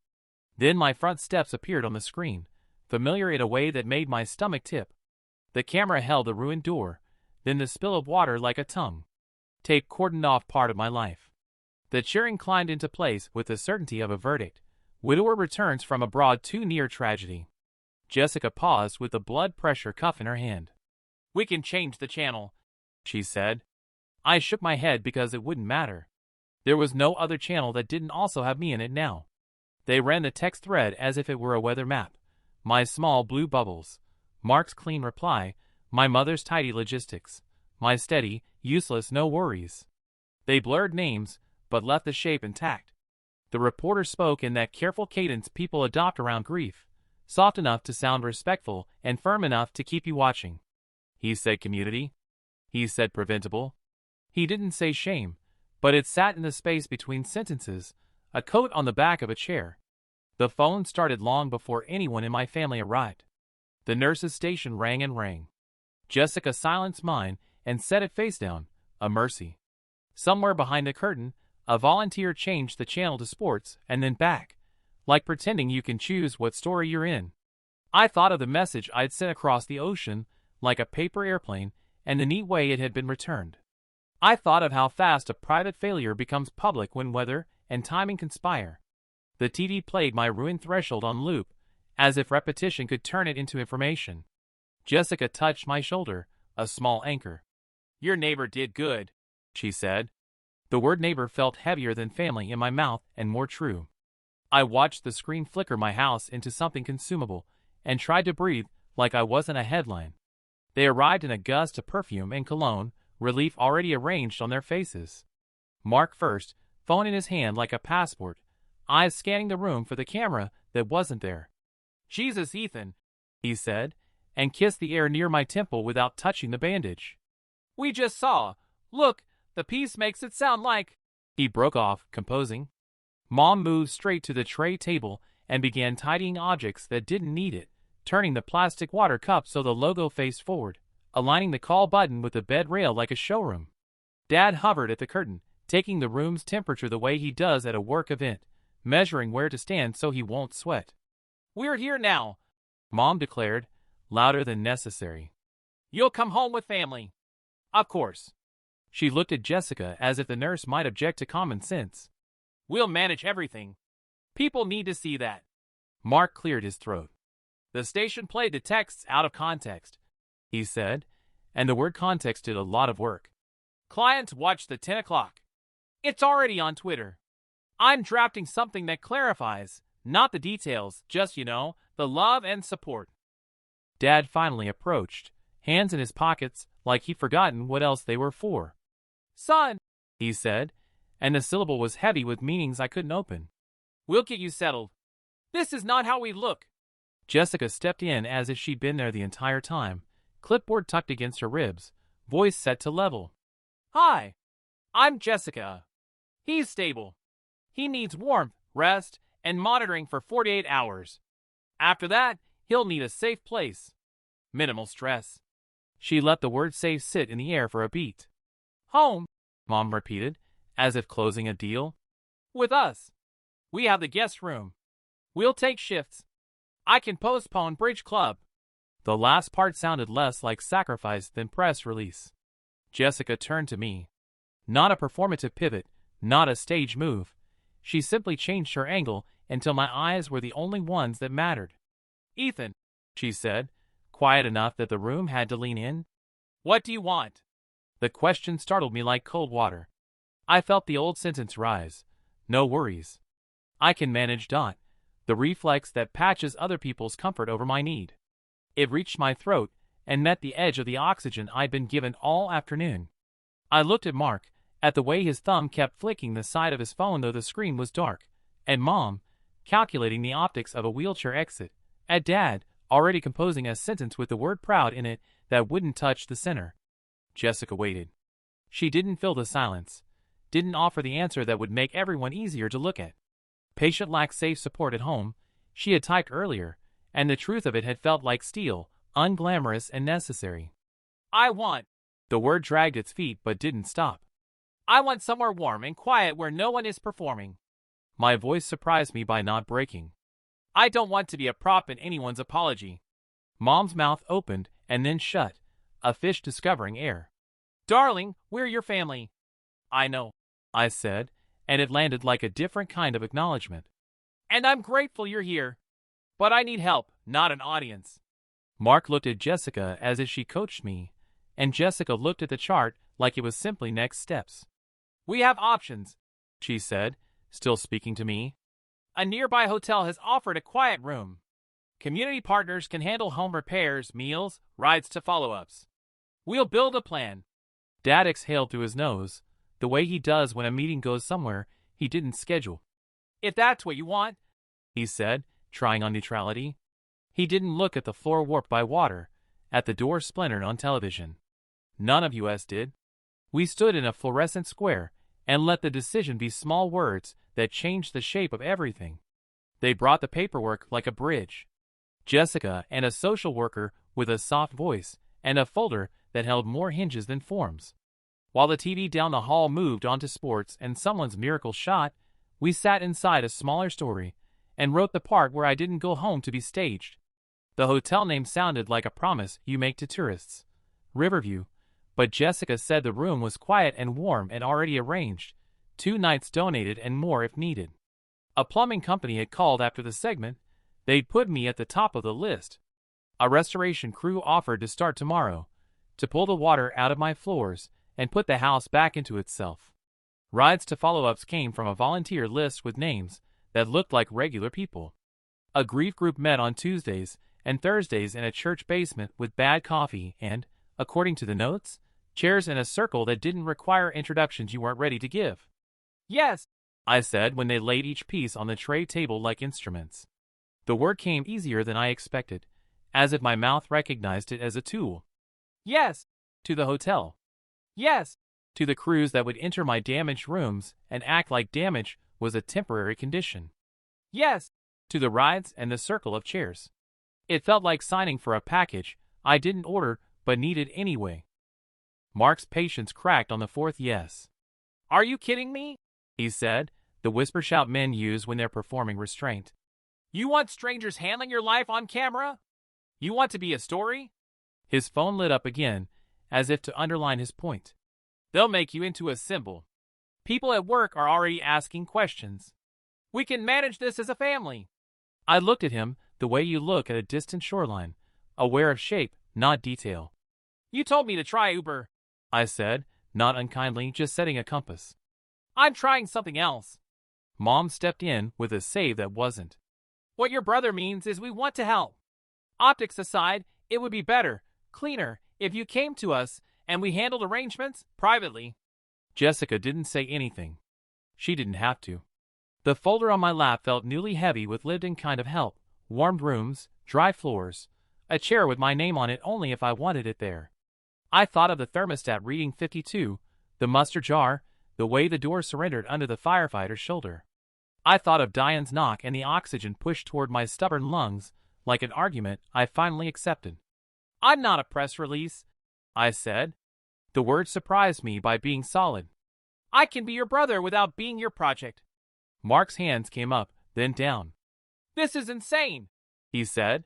S1: Then my front steps appeared on the screen, familiar in a way that made my stomach tip. The camera held the ruined door, then the spill of water like a tongue. Tape cordoned off part of my life. The cheering climbed into place with the certainty of a verdict. Widower returns from abroad too near tragedy. Jessica paused with the blood pressure cuff in her hand. "We can change the channel," she said. I shook my head because it wouldn't matter. There was no other channel that didn't also have me in it now. They ran the text thread as if it were a weather map. My small blue bubbles. Mark's clean reply. My mother's tidy logistics. My steady, useless no worries. They blurred names, but left the shape intact. The reporter spoke in that careful cadence people adopt around grief, soft enough to sound respectful and firm enough to keep you watching. He said community. He said preventable. He didn't say shame, but it sat in the space between sentences, a coat on the back of a chair. The phone started long before anyone in my family arrived. The nurse's station rang and rang. Jessica silenced mine and set it face down, a mercy. Somewhere behind the curtain, a volunteer changed the channel to sports and then back, like pretending you can choose what story you're in. I thought of the message I'd sent across the ocean, like a paper airplane, and the neat way it had been returned. I thought of how fast a private failure becomes public when weather and timing conspire. The TV played my ruined threshold on loop, as if repetition could turn it into information. Jessica touched my shoulder, a small anchor. "Your neighbor did good," she said. The word neighbor felt heavier than family in my mouth and more true. I watched the screen flicker my house into something consumable, and tried to breathe like I wasn't a headline. They arrived in a gust of perfume and cologne, relief already arranged on their faces. Mark first, phone in his hand like a passport, eyes scanning the room for the camera that wasn't there. "Jesus, Ethan," he said, and kissed the air near my temple without touching the bandage. "We just saw. Look, the piece makes it sound like—" He broke off, composing. Mom moved straight to the tray table and began tidying objects that didn't need it, turning the plastic water cup so the logo faced forward, aligning the call button with the bed rail like a showroom. Dad hovered at the curtain, taking the room's temperature the way he does at a work event, measuring where to stand so he won't sweat. "We're here now," Mom declared, louder than necessary. "You'll come home with family." "Of course." She looked at Jessica as if the nurse might object to common sense. "We'll manage everything. People need to see that." Mark cleared his throat. "The station played the texts out of context," he said, and the word context did a lot of work. "Clients watch the 10 o'clock. It's already on Twitter. I'm drafting something that clarifies, not the details, just, the love and support." Dad finally approached, hands in his pockets like he'd forgotten what else they were for. "Son," he said, and the syllable was heavy with meanings I couldn't open. "We'll get you settled. This is not how we look." Jessica stepped in as if she'd been there the entire time, clipboard tucked against her ribs, voice set to level. "Hi, I'm Jessica. He's stable. He needs warmth, rest, and monitoring for 48 hours. After that, he'll need a safe place. Minimal stress." She let the word safe sit in the air for a beat. "Home," Mom repeated, as if closing a deal. "With us. We have the guest room. We'll take shifts. I can postpone bridge club." The last part sounded less like sacrifice than press release. Jessica turned to me. Not a performative pivot, not a stage move. She simply changed her angle until my eyes were the only ones that mattered. "Ethan," she said, quiet enough that the room had to lean in. "What do you want?" The question startled me like cold water. I felt the old sentence rise. No worries. I can manage. The reflex that patches other people's comfort over my need. It reached my throat and met the edge of the oxygen I'd been given all afternoon. I looked at Mark, at the way his thumb kept flicking the side of his phone though the screen was dark, and Mom, calculating the optics of a wheelchair exit, at Dad, already composing a sentence with the word proud in it that wouldn't touch the center. Jessica waited. She didn't fill the silence, didn't offer the answer that would make everyone easier to look at. Patient lacked safe support at home, she had typed earlier, and the truth of it had felt like steel, unglamorous and necessary. I want. The word dragged its feet but didn't stop. I want somewhere warm and quiet where no one is performing. My voice surprised me by not breaking. I don't want to be a prop in anyone's apology. Mom's mouth opened and then shut, a fish discovering air. Darling, we're your family. I know, I said, and it landed like a different kind of acknowledgement. And I'm grateful you're here. But I need help, not an audience. Mark looked at Jessica as if she coached me, and Jessica looked at the chart like it was simply next steps. We have options, she said, still speaking to me. A nearby hotel has offered a quiet room. Community partners can handle home repairs, meals, rides to follow-ups. We'll build a plan. Dad exhaled through his nose, the way he does when a meeting goes somewhere he didn't schedule. If that's what you want, he said, trying on neutrality. He didn't look at the floor warped by water, at the door splintered on television. None of us did. We stood in a fluorescent square and let the decision be small words that changed the shape of everything. They brought the paperwork like a bridge. Jessica and a social worker with a soft voice and a folder that held more hinges than forms. While the TV down the hall moved on to sports and someone's miracle shot, we sat inside a smaller story and wrote the part where I didn't go home to be staged. The hotel name sounded like a promise you make to tourists. Riverview. But Jessica said the room was quiet and warm and already arranged. 2 nights donated and more if needed. A plumbing company had called after the segment. They'd put me at the top of the list. A restoration crew offered to start tomorrow, to pull the water out of my floors and put the house back into itself. Rides to follow-ups came from a volunteer list with names that looked like regular people. A grief group met on Tuesdays and Thursdays in a church basement with bad coffee and, according to the notes, chairs in a circle that didn't require introductions you weren't ready to give. Yes, I said when they laid each piece on the tray table like instruments. The word came easier than I expected, as if my mouth recognized it as a tool. Yes, to the hotel. Yes, to the crews that would enter my damaged rooms and act like damage was a temporary condition. Yes, to the rides and the circle of chairs. It felt like signing for a package I didn't order but needed anyway. Mark's patience cracked on the 4th yes. Are you kidding me? He said, the whisper shout men use when they're performing restraint. You want strangers handling your life on camera? You want to be a story? His phone lit up again, as if to underline his point. They'll make you into a symbol. People at work are already asking questions. We can manage this as a family. I looked at him the way you look at a distant shoreline, aware of shape, not detail. You told me to try Uber, I said, not unkindly, just setting a compass. I'm trying something else. Mom stepped in with a save that wasn't. What your brother means is we want to help. Optics aside, it would be better, cleaner, if you came to us and we handled arrangements privately. Jessica didn't say anything. She didn't have to. The folder on my lap felt newly heavy with lived-in kind of help, warmed rooms, dry floors, a chair with my name on it only if I wanted it there. I thought of the thermostat reading 52, the mustard jar, the way the door surrendered under the firefighter's shoulder. I thought of Diane's knock and the oxygen pushed toward my stubborn lungs like an argument I finally accepted. I'm not a press release, I said. The word surprised me by being solid. I can be your brother without being your project. Mark's hands came up, then down. This is insane, he said.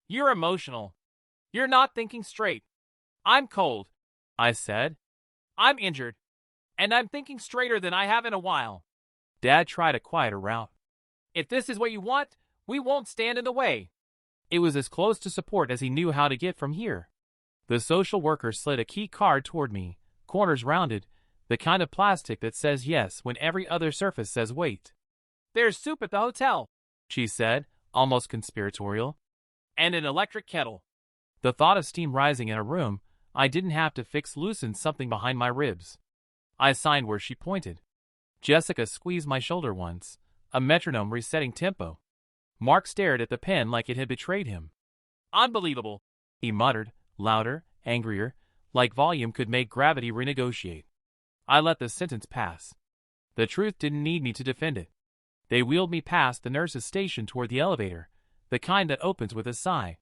S1: You're emotional. You're not thinking straight. I'm cold, I said. I'm injured. And I'm thinking straighter than I have in a while. Dad tried a quieter route. If this is what you want, we won't stand in the way. It was as close to support as he knew how to get from here. The social worker slid a key card toward me, corners rounded, the kind of plastic that says yes when every other surface says wait. There's soup at the hotel, she said, almost conspiratorial. And an electric kettle. The thought of steam rising in a room I didn't have to fix loosened something behind my ribs. I signed where she pointed. Jessica squeezed my shoulder once, a metronome resetting tempo. Mark stared at the pen like it had betrayed him. Unbelievable, he muttered, louder, angrier, like volume could make gravity renegotiate. I let the sentence pass. The truth didn't need me to defend it. They wheeled me past the nurse's station toward the elevator, the kind that opens with a sigh.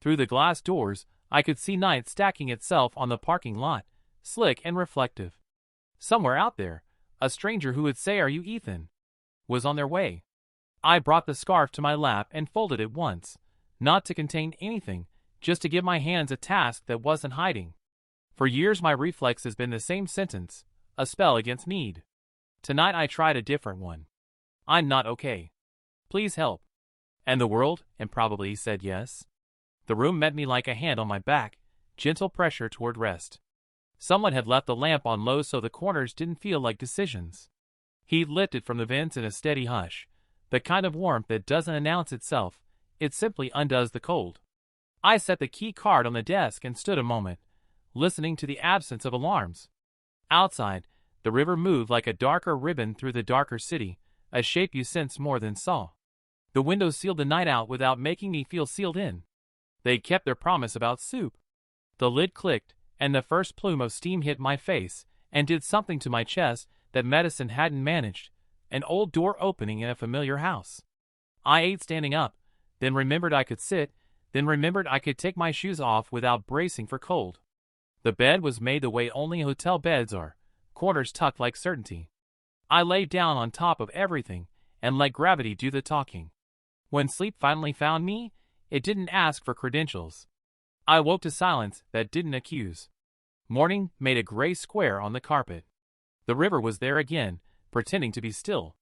S1: Through the glass doors, I could see night stacking itself on the parking lot, slick and reflective. Somewhere out there, a stranger who would say, "Are you Ethan?" was on their way. I brought the scarf to my lap and folded it once, not to contain anything, just to give my hands a task that wasn't hiding. For years my reflex has been the same sentence, a spell against need. Tonight I tried a different one. "I'm not okay. Please help." And the world, and probably, said yes. The room met me like a hand on my back, gentle pressure toward rest. Someone had left the lamp on low so the corners didn't feel like decisions. Heat lifted from the vents in a steady hush, the kind of warmth that doesn't announce itself, it simply undoes the cold. I set the key card on the desk and stood a moment, listening to the absence of alarms. Outside, the river moved like a darker ribbon through the darker city, a shape you sensed more than saw. The windows sealed the night out without making me feel sealed in. They kept their promise about soup. The lid clicked, and the first plume of steam hit my face and did something to my chest that medicine hadn't managed, an old door opening in a familiar house. I ate standing up, then remembered I could sit, then remembered I could take my shoes off without bracing for cold. The bed was made the way only hotel beds are, corners tucked like certainty. I lay down on top of everything and let gravity do the talking. When sleep finally found me, it didn't ask for credentials. I woke to silence that didn't accuse. Morning made a gray square on the carpet. The river was there again, pretending to be still.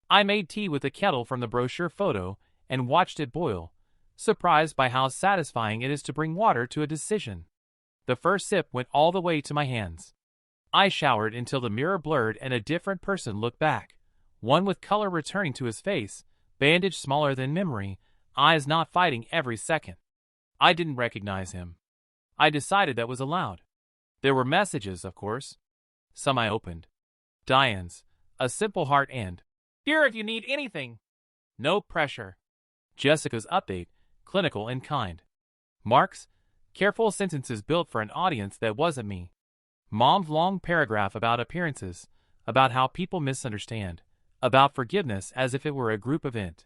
S1: I made tea with the kettle from the brochure photo and watched it boil, surprised by how satisfying it is to bring water to a decision. The first sip went all the way to my hands. I showered until the mirror blurred and a different person looked back, one with color returning to his face, bandage smaller than memory, eyes not fighting every second. I didn't recognize him. I decided that was allowed. There were messages, of course. Some I opened. Diane's, a simple heart and, "Here if you need anything. No pressure." Jessica's update, clinical and kind. Mark's, careful sentences built for an audience that wasn't me. Mom's long paragraph about appearances, about how people misunderstand, about forgiveness as if it were a group event.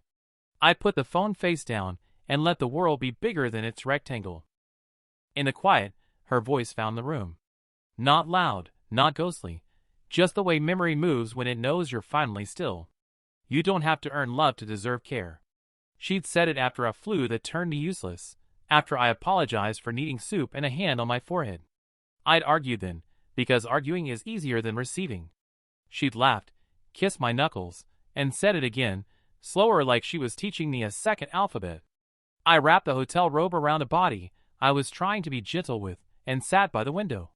S1: I put the phone face down and let the world be bigger than its rectangle. In the quiet, her voice found the room. Not loud, not ghostly, just the way memory moves when it knows you're finally still. "You don't have to earn love to deserve care." She'd said it after a flu that turned me useless, after I apologized for needing soup and a hand on my forehead. I'd argued then, because arguing is easier than receiving. She'd laughed, kissed my knuckles, and said it again, slower like she was teaching me a second alphabet. I wrapped the hotel robe around a body I was trying to be gentle with, and sat by the window.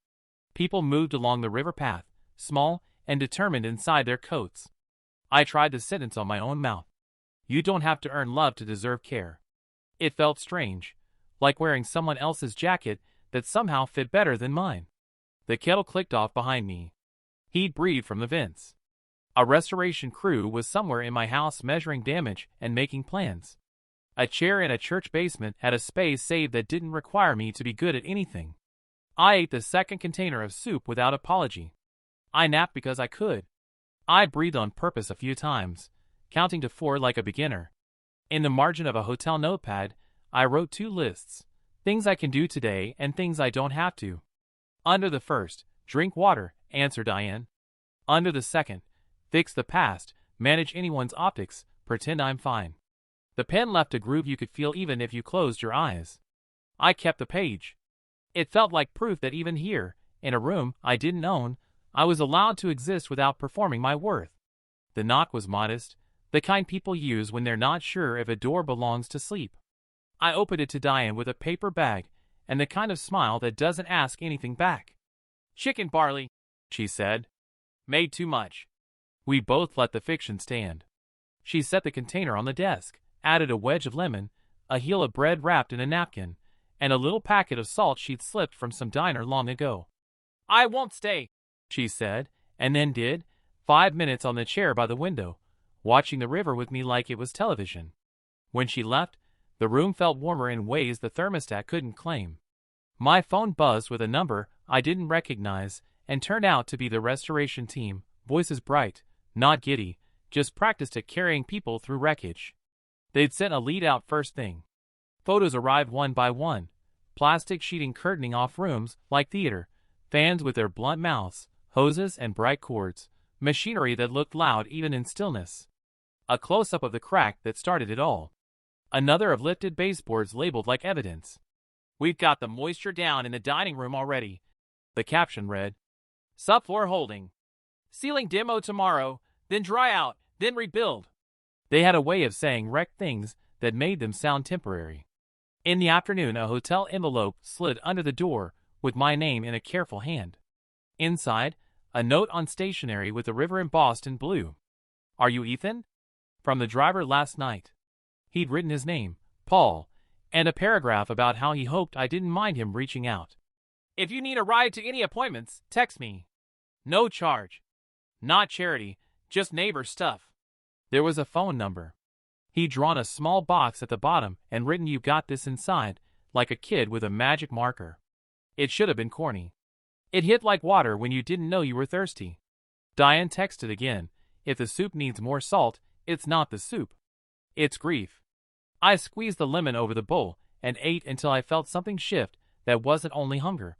S1: People moved along the river path, small and determined inside their coats. I tried the sentence on my own mouth. "You don't have to earn love to deserve care." It felt strange, like wearing someone else's jacket that somehow fit better than mine. The kettle clicked off behind me. Heat breathed from the vents. A restoration crew was somewhere in my house measuring damage and making plans. A chair in a church basement had a space saved that didn't require me to be good at anything. I ate the second container of soup without apology. I napped because I could. I breathed on purpose a few times, counting to 4 like a beginner. In the margin of a hotel notepad, I wrote 2 lists, things I can do today and things I don't have to. Under the first, drink water, answer Diane. Under the second, fix the past, manage anyone's optics, pretend I'm fine. The pen left a groove you could feel even if you closed your eyes. I kept the page. It felt like proof that even here, in a room I didn't own, I was allowed to exist without performing my worth. The knock was modest, the kind people use when they're not sure if a door belongs to sleep. I opened it to Diane with a paper bag, and the kind of smile that doesn't ask anything back. "Chicken barley," she said. "Made too much." We both let the fiction stand. She set the container on the desk, added a wedge of lemon, a heel of bread wrapped in a napkin, and a little packet of salt she'd slipped from some diner long ago. "I won't stay," she said, and then did, 5 minutes on the chair by the window, watching the river with me like it was television. When she left, the room felt warmer in ways the thermostat couldn't claim. My phone buzzed with a number I didn't recognize and turned out to be the restoration team, voices bright, not giddy, just practiced at carrying people through wreckage. They'd sent a lead out first thing. Photos arrived one by one. Plastic sheeting curtaining off rooms like theater, fans with their blunt mouths, hoses and bright cords, machinery that looked loud even in stillness. A close-up of the crack that started it all. Another of lifted baseboards labeled like evidence. "We've got the moisture down in the dining room already," the caption read. "Subfloor holding. Ceiling demo tomorrow, then dry out, then rebuild." They had a way of saying wrecked things that made them sound temporary. In the afternoon, a hotel envelope slid under the door with my name in a careful hand. Inside, a note on stationery with the river embossed in blue. "Are you Ethan? From the driver last night." He'd written his name, Paul, and a paragraph about how he hoped I didn't mind him reaching out. "If you need a ride to any appointments, text me. No charge. Not charity, just neighbor stuff." There was a phone number. He'd drawn a small box at the bottom and written "You got this" inside, like a kid with a magic marker. It should have been corny. It hit like water when you didn't know you were thirsty. Diane texted again, "If the soup needs more salt, it's not the soup. It's grief." I squeezed the lemon over the bowl and ate until I felt something shift that wasn't only hunger.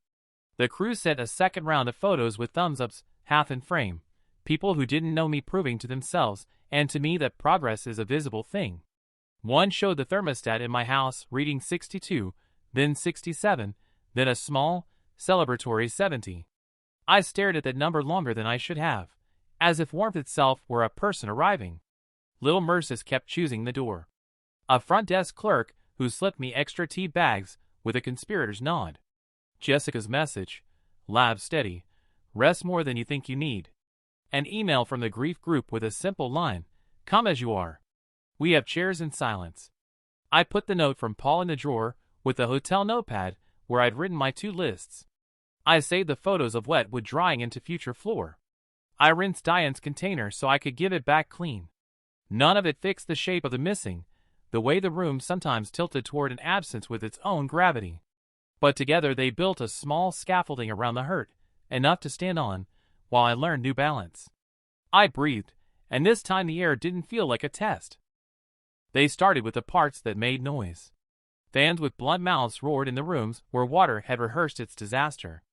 S1: The crew sent a second round of photos with thumbs-ups, half in frame. People who didn't know me proving to themselves and to me that progress is a visible thing. One showed the thermostat in my house reading 62, then 67, then a small, celebratory 70. I stared at that number longer than I should have, as if warmth itself were a person arriving. Little Mercis kept choosing the door. A front desk clerk who slipped me extra tea bags with a conspirator's nod. Jessica's message, "Lab steady. Rest more than you think you need." An email from the grief group with a simple line, "Come as you are. We have chairs in silence." I put the note from Paul in the drawer with the hotel notepad where I'd written my 2 lists. I saved the photos of wet wood drying into future floor. I rinsed Diane's container so I could give it back clean. None of it fixed the shape of the missing, the way the room sometimes tilted toward an absence with its own gravity. But together they built a small scaffolding around the hurt, enough to stand on, while I learned new balance. I breathed, and this time the air didn't feel like a test. They started with the parts that made noise. Fans with blunt mouths roared in the rooms where water had rehearsed its disaster.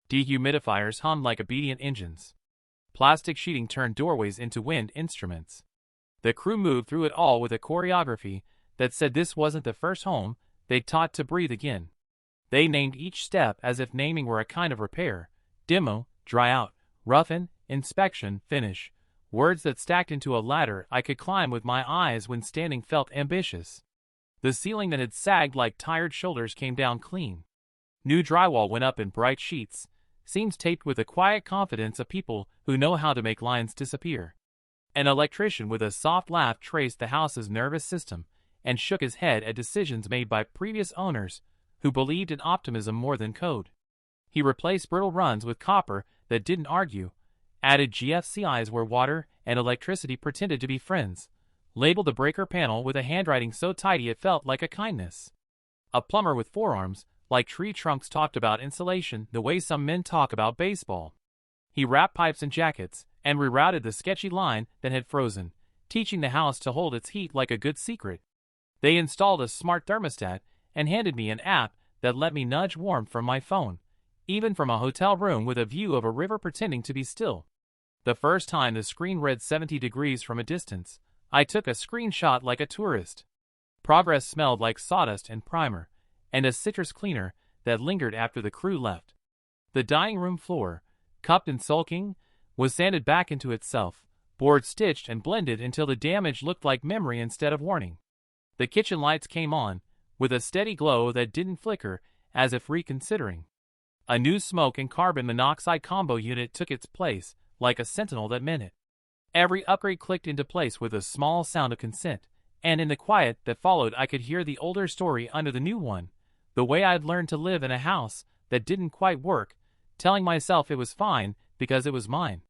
S1: Dehumidifiers hummed like obedient engines. Plastic sheeting turned doorways into wind instruments. The crew moved through it all with a choreography that said this wasn't the first home they'd taught to breathe again. They named each step as if naming were a kind of repair: demo, dry out, roughen, inspection, finish. Words that stacked into a ladder I could climb with my eyes when standing felt ambitious. The ceiling that had sagged like tired shoulders came down clean. New drywall went up in bright sheets, seams taped with the quiet confidence of people who know how to make lines disappear. An electrician with a soft laugh traced the house's nervous system and shook his head at decisions made by previous owners who believed in optimism more than code. He replaced brittle runs with copper that didn't argue, added GFCIs where water and electricity pretended to be friends, labeled the breaker panel with a handwriting so tidy it felt like a kindness. A plumber with forearms, like tree trunks, talked about insulation the way some men talk about baseball. He wrapped pipes in jackets and rerouted the sketchy line that had frozen, teaching the house to hold its heat like a good secret. They installed a smart thermostat and handed me an app that let me nudge warmth from my phone, even from a hotel room with a view of a river pretending to be still. The first time the screen read 70 degrees from a distance, I took a screenshot like a tourist. Progress smelled like sawdust and primer, and a citrus cleaner that lingered after the crew left. The dining room floor, cupped and sulking, was sanded back into itself, boards stitched and blended until the damage looked like memory instead of warning. The kitchen lights came on, with a steady glow that didn't flicker, as if reconsidering. A new smoke and carbon monoxide combo unit took its place, like a sentinel that meant it. Every upgrade clicked into place with a small sound of consent, and in the quiet that followed I could hear the older story under the new one, the way I'd learned to live in a house that didn't quite work, telling myself it was fine because it was mine.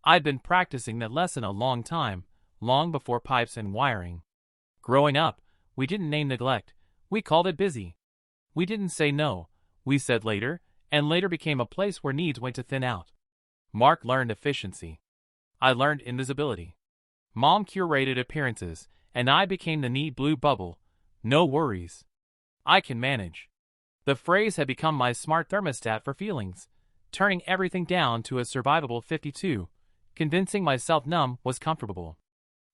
S1: I'd been practicing that lesson a long time, long before pipes and wiring. Growing up, we didn't name neglect, we called it busy. We didn't say no, we said later, and later became a place where needs went to thin out. Mark learned efficiency. I learned invisibility. Mom curated appearances, and I became the neat blue bubble. No worries. I can manage. The phrase had become my smart thermostat for feelings, turning everything down to a survivable 52. Convincing myself numb was comfortable.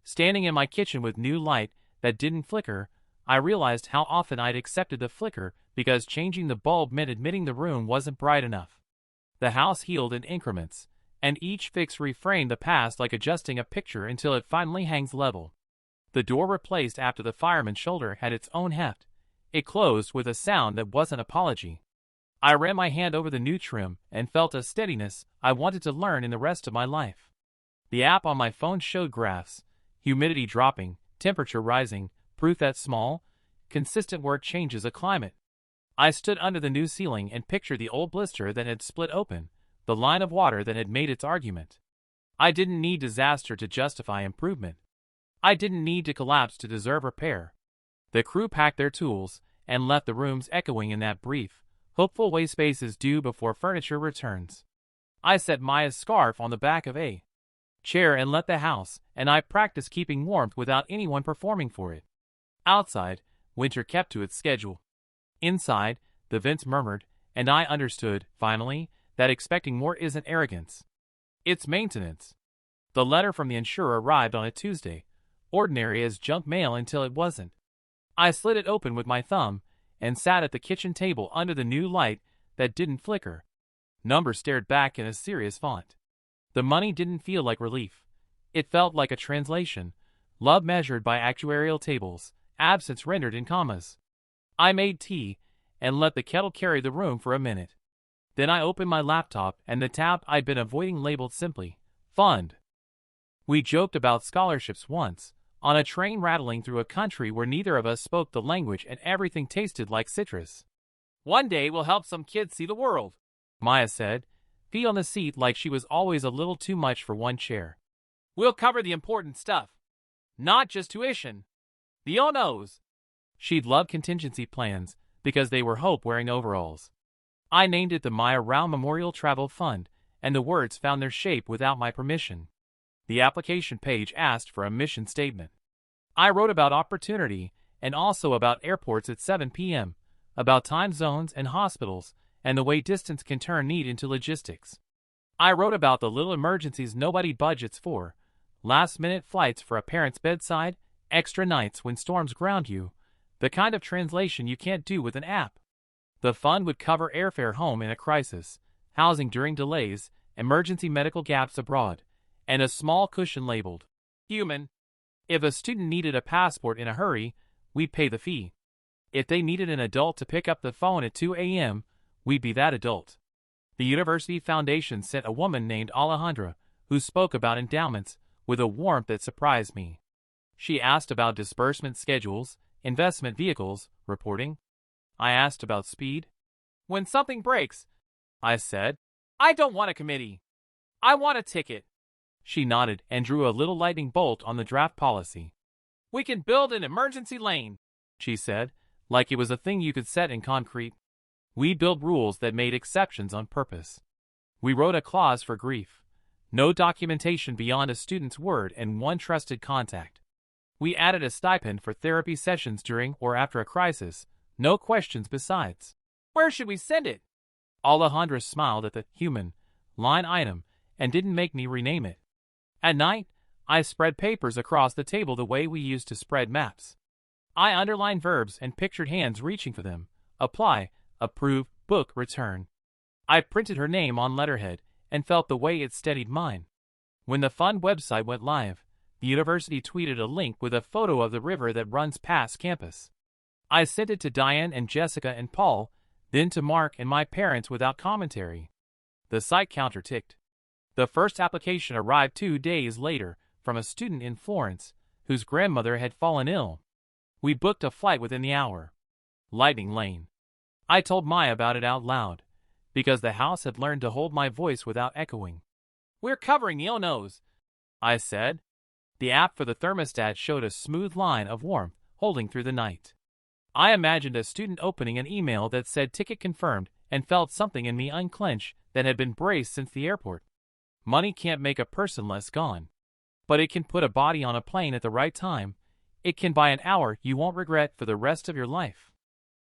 S1: Standing in my kitchen with new light that didn't flicker, I realized how often I'd accepted the flicker because changing the bulb meant admitting the room wasn't bright enough. The house healed in increments, and each fix reframed the past like adjusting a picture until it finally hangs level. The door replaced after the fireman's shoulder had its own heft. It closed with a sound that wasn't apology. I ran my hand over the new trim and felt a steadiness I wanted to learn in the rest of my life. The app on my phone showed graphs, humidity dropping, temperature rising, proof that small, consistent work changes a climate. I stood under the new ceiling and pictured the old blister that had split open, the line of water that had made its argument. I didn't need disaster to justify improvement. I didn't need to collapse to deserve repair. The crew packed their tools and left the rooms echoing in that brief, hopeful way space is due before furniture returns. I set Maya's scarf on the back of a chair and left the house, and I practiced keeping warmth without anyone performing for it. Outside, winter kept to its schedule. Inside, the vents murmured, and I understood, finally, that expecting more isn't arrogance. It's maintenance. The letter from the insurer arrived on a Tuesday, ordinary as junk mail until it wasn't. I slid it open with my thumb and sat at the kitchen table under the new light that didn't flicker. Numbers stared back in a serious font. The money didn't feel like relief. It felt like a translation, love measured by actuarial tables, absence rendered in commas. I made tea and let the kettle carry the room for a minute. Then I opened my laptop and the tab I'd been avoiding labeled simply, Fund. We joked about scholarships once, on a train rattling through a country where neither of us spoke the language and everything tasted like citrus. One day we'll help some kids see the world, Maya said, feet on the seat like she was always a little too much for one chair. We'll cover the important stuff. Not just tuition. The oh-no's. She'd love contingency plans because they were hope wearing overalls. I named it the Maya Rao Memorial Travel Fund, and the words found their shape without my permission. The application page asked for a mission statement. I wrote about opportunity and also about airports at 7 p.m., about time zones and hospitals, and the way distance can turn need into logistics. I wrote about the little emergencies nobody budgets for, last-minute flights for a parent's bedside, extra nights when storms ground you, the kind of translation you can't do with an app. The fund would cover airfare home in a crisis, housing during delays, emergency medical gaps abroad, and a small cushion labeled human. If a student needed a passport in a hurry, we'd pay the fee. If they needed an adult to pick up the phone at 2 a.m., we'd be that adult. The University Foundation sent a woman named Alejandra, who spoke about endowments, with a warmth that surprised me. She asked about disbursement schedules, investment vehicles, reporting. I asked about speed. When something breaks, I said, I don't want a committee. I want a ticket. She nodded and drew a little lightning bolt on the draft policy. We can build an emergency lane, she said, like it was a thing you could set in concrete. We built rules that made exceptions on purpose. We wrote a clause for grief. No documentation beyond a student's word and one trusted contact. We added a stipend for therapy sessions during or after a crisis, no questions besides. Where should we send it? Alejandra smiled at the human line item and didn't make me rename it. At night, I spread papers across the table the way we used to spread maps. I underlined verbs and pictured hands reaching for them. Apply, approve, book, return. I printed her name on letterhead and felt the way it steadied mine. When the fund website went live, the university tweeted a link with a photo of the river that runs past campus. I sent it to Diane and Jessica and Paul, then to Mark and my parents without commentary. The site counter ticked. The first application arrived 2 days later from a student in Florence whose grandmother had fallen ill. We booked a flight within the hour. Lightning Lane. I told Maya about it out loud, because the house had learned to hold my voice without echoing. We're covering the oh-no's, I said. The app for the thermostat showed a smooth line of warmth holding through the night. I imagined a student opening an email that said ticket confirmed and felt something in me unclench that had been braced since the airport. Money can't make a person less gone. But it can put a body on a plane at the right time. It can buy an hour you won't regret for the rest of your life.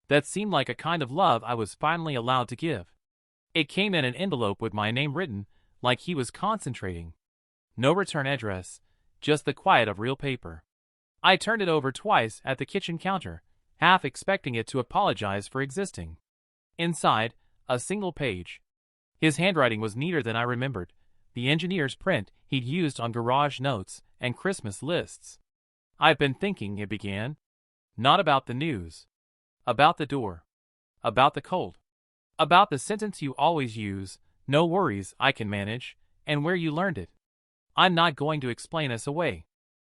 S1: That seemed like a kind of love I was finally allowed to give. It came in an envelope with my name written, like he was concentrating. No return address, just the quiet of real paper. I turned it over twice at the kitchen counter, half expecting it to apologize for existing. Inside, a single page. His handwriting was neater than I remembered, the engineer's print he'd used on garage notes and Christmas lists. "I've been thinking," it began. "Not about the news. About the door. About the cold. About the sentence you always use, 'No worries, I can manage,' and where you learned it. I'm not going to explain us away.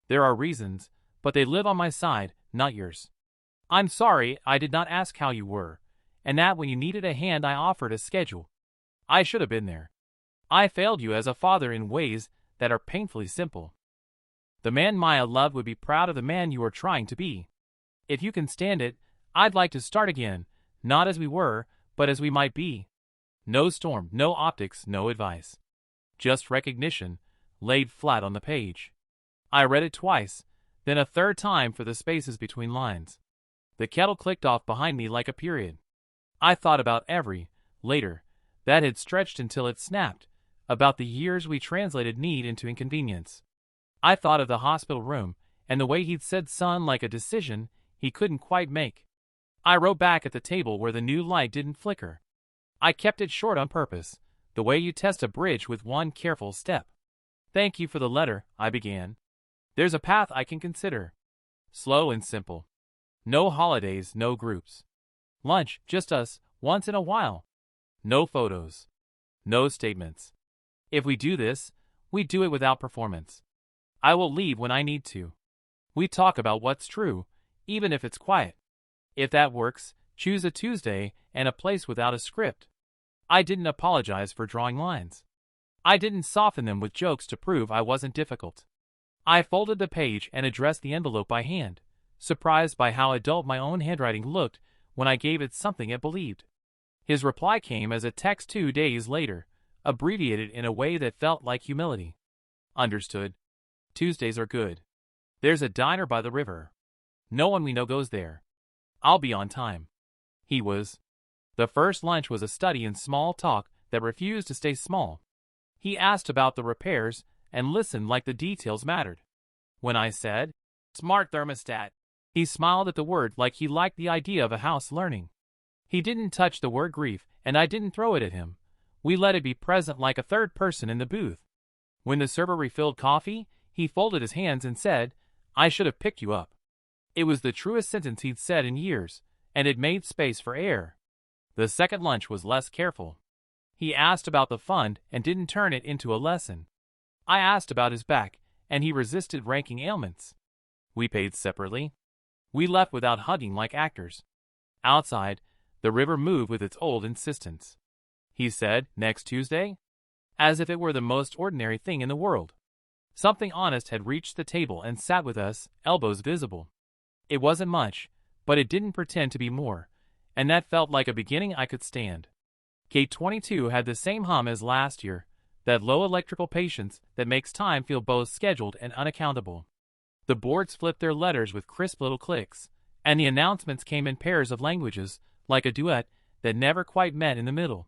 S1: There are reasons, but they live on my side, not yours. I'm sorry I did not ask how you were, and that when you needed a hand I offered a schedule. I should have been there. I failed you as a father in ways that are painfully simple. The man Maya loved would be proud of the man you are trying to be. If you can stand it, I'd like to start again, not as we were, but as we might be. No storm, no optics, no advice. Just recognition, laid flat on the page." I read it twice, then a third time for the spaces between lines. The kettle clicked off behind me like a period. I thought about every, later, that had stretched until it snapped, about the years we translated need into inconvenience. I thought of the hospital room, and the way he'd said son like a decision he couldn't quite make. I wrote back at the table where the new light didn't flicker. I kept it short on purpose, the way you test a bridge with one careful step. "Thank you for the letter," I began. "There's a path I can consider. Slow and simple. No holidays, no groups. Lunch, just us, once in a while. No photos. No statements. If we do this, we do it without performance. I will leave when I need to. We talk about what's true, even if it's quiet. If that works, choose a Tuesday and a place without a script." I didn't apologize for drawing lines. I didn't soften them with jokes to prove I wasn't difficult. I folded the page and addressed the envelope by hand, surprised by how adult my own handwriting looked when I gave it something it believed. His reply came as a text 2 days later, abbreviated in a way that felt like humility. "Understood. Tuesdays are good. There's a diner by the river. No one we know goes there. I'll be on time." He was. The first lunch was a study in small talk that refused to stay small. He asked about the repairs and listened like the details mattered. When I said, "Smart thermostat," he smiled at the word like he liked the idea of a house learning. He didn't touch the word grief, and I didn't throw it at him. We let it be present like a third person in the booth. When the server refilled coffee, he folded his hands and said, "I should have picked you up." It was the truest sentence he'd said in years, and it made space for air. The second lunch was less careful. He asked about the fund and didn't turn it into a lesson. I asked about his back, and he resisted ranking ailments. We paid separately. We left without hugging like actors. Outside, the river moved with its old insistence. He said, "Next Tuesday?" as if it were the most ordinary thing in the world. Something honest had reached the table and sat with us, elbows visible. It wasn't much, but it didn't pretend to be more, and that felt like a beginning I could stand. K22 had the same hum as last year, that low electrical patience that makes time feel both scheduled and unaccountable. The boards flipped their letters with crisp little clicks, and the announcements came in pairs of languages, like a duet that never quite met in the middle.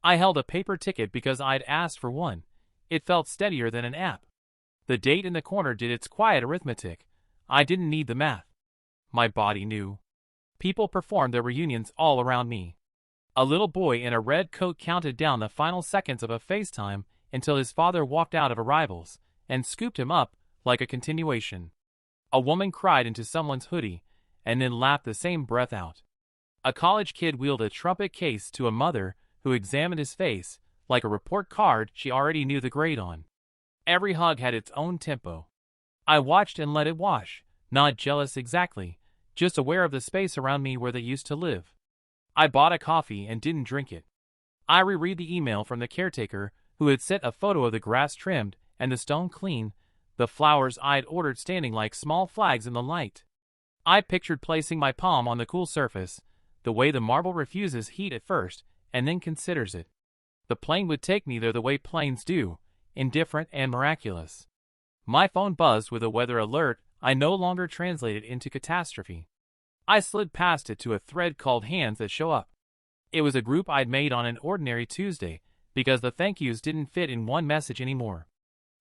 S1: I held a paper ticket because I'd asked for one. It felt steadier than an app. The date in the corner did its quiet arithmetic. I didn't need the math. My body knew. People performed their reunions all around me. A little boy in a red coat counted down the final seconds of a FaceTime until his father walked out of arrivals and scooped him up like a continuation. A woman cried into someone's hoodie and then laughed the same breath out. A college kid wheeled a trumpet case to a mother who examined his face like a report card she already knew the grade on. Every hug had its own tempo. I watched and let it wash, not jealous exactly, just aware of the space around me where they used to live. I bought a coffee and didn't drink it. I reread the email from the caretaker who had sent a photo of the grass trimmed and the stone clean, the flowers I'd ordered standing like small flags in the light. I pictured placing my palm on the cool surface, the way the marble refuses heat at first and then considers it. The plane would take me there the way planes do, indifferent and miraculous. My phone buzzed with a weather alert I no longer translated into catastrophe. I slid past it to a thread called Hands That Show Up. It was a group I'd made on an ordinary Tuesday, because the thank yous didn't fit in one message anymore.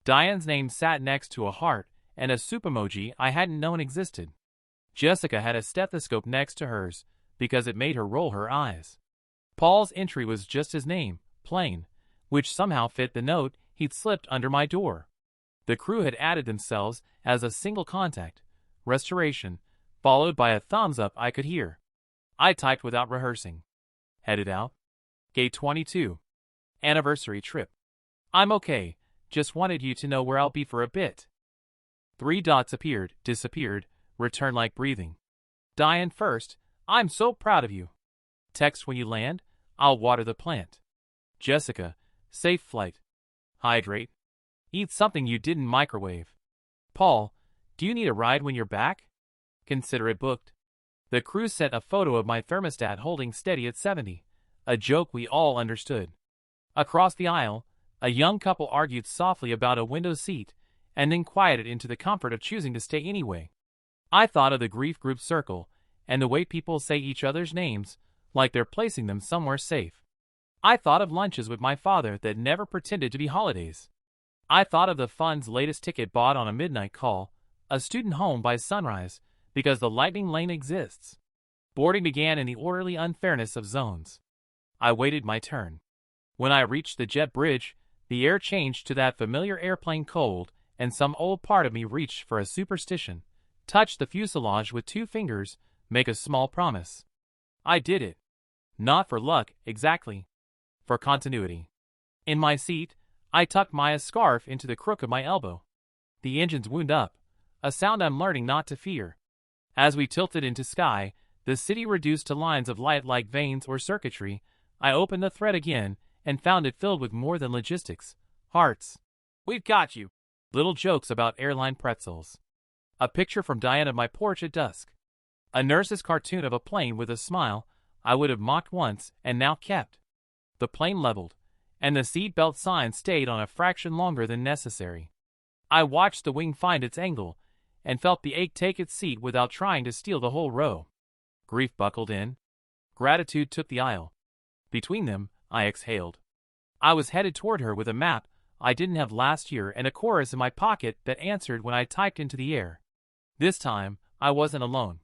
S1: Diane's name sat next to a heart and a soup emoji I hadn't known existed. Jessica had a stethoscope next to hers, because it made her roll her eyes. Paul's entry was just his name, plain, which somehow fit the note he'd slipped under my door. The crew had added themselves as a single contact, restoration, followed by a thumbs up I could hear. I typed without rehearsing. Headed out? Gate 22. Anniversary trip. I'm okay, just wanted you to know where I'll be for a bit. 3 dots appeared, disappeared, returned like breathing. Diane first, I'm so proud of you. Text when you land, I'll water the plant. Jessica, safe flight. Hydrate. Eat something you didn't microwave. Paul, do you need a ride when you're back? Consider it booked. The crew sent a photo of my thermostat holding steady at 70, a joke we all understood. Across the aisle, a young couple argued softly about a window seat, and then quieted into the comfort of choosing to stay anyway. I thought of the grief group circle, and the way people say each other's names, like they're placing them somewhere safe. I thought of lunches with my father that never pretended to be holidays. I thought of the fund's latest ticket bought on a midnight call, a student home by sunrise, because the lightning lane exists. Boarding began in the orderly unfairness of zones. I waited my turn. When I reached the jet bridge, the air changed to that familiar airplane cold, and some old part of me reached for a superstition, touched the fuselage with 2 fingers, make a small promise. I did it. Not for luck, exactly. For continuity. In my seat, I tucked Maya's scarf into the crook of my elbow. The engines wound up, a sound I'm learning not to fear. As we tilted into sky, the city reduced to lines of light like veins or circuitry. I opened the thread again and found it filled with more than logistics. Hearts. We've got you. Little jokes about airline pretzels. A picture from Diane of my porch at dusk. A nurse's cartoon of a plane with a smile I would have mocked once and now kept. The plane leveled, and the seat belt sign stayed on a fraction longer than necessary. I watched the wing find its angle, and felt the ache take its seat without trying to steal the whole row. Grief buckled in. Gratitude took the aisle. Between them, I exhaled. I was headed toward her with a map I didn't have last year and a chorus in my pocket that answered when I typed into the air. This time, I wasn't alone.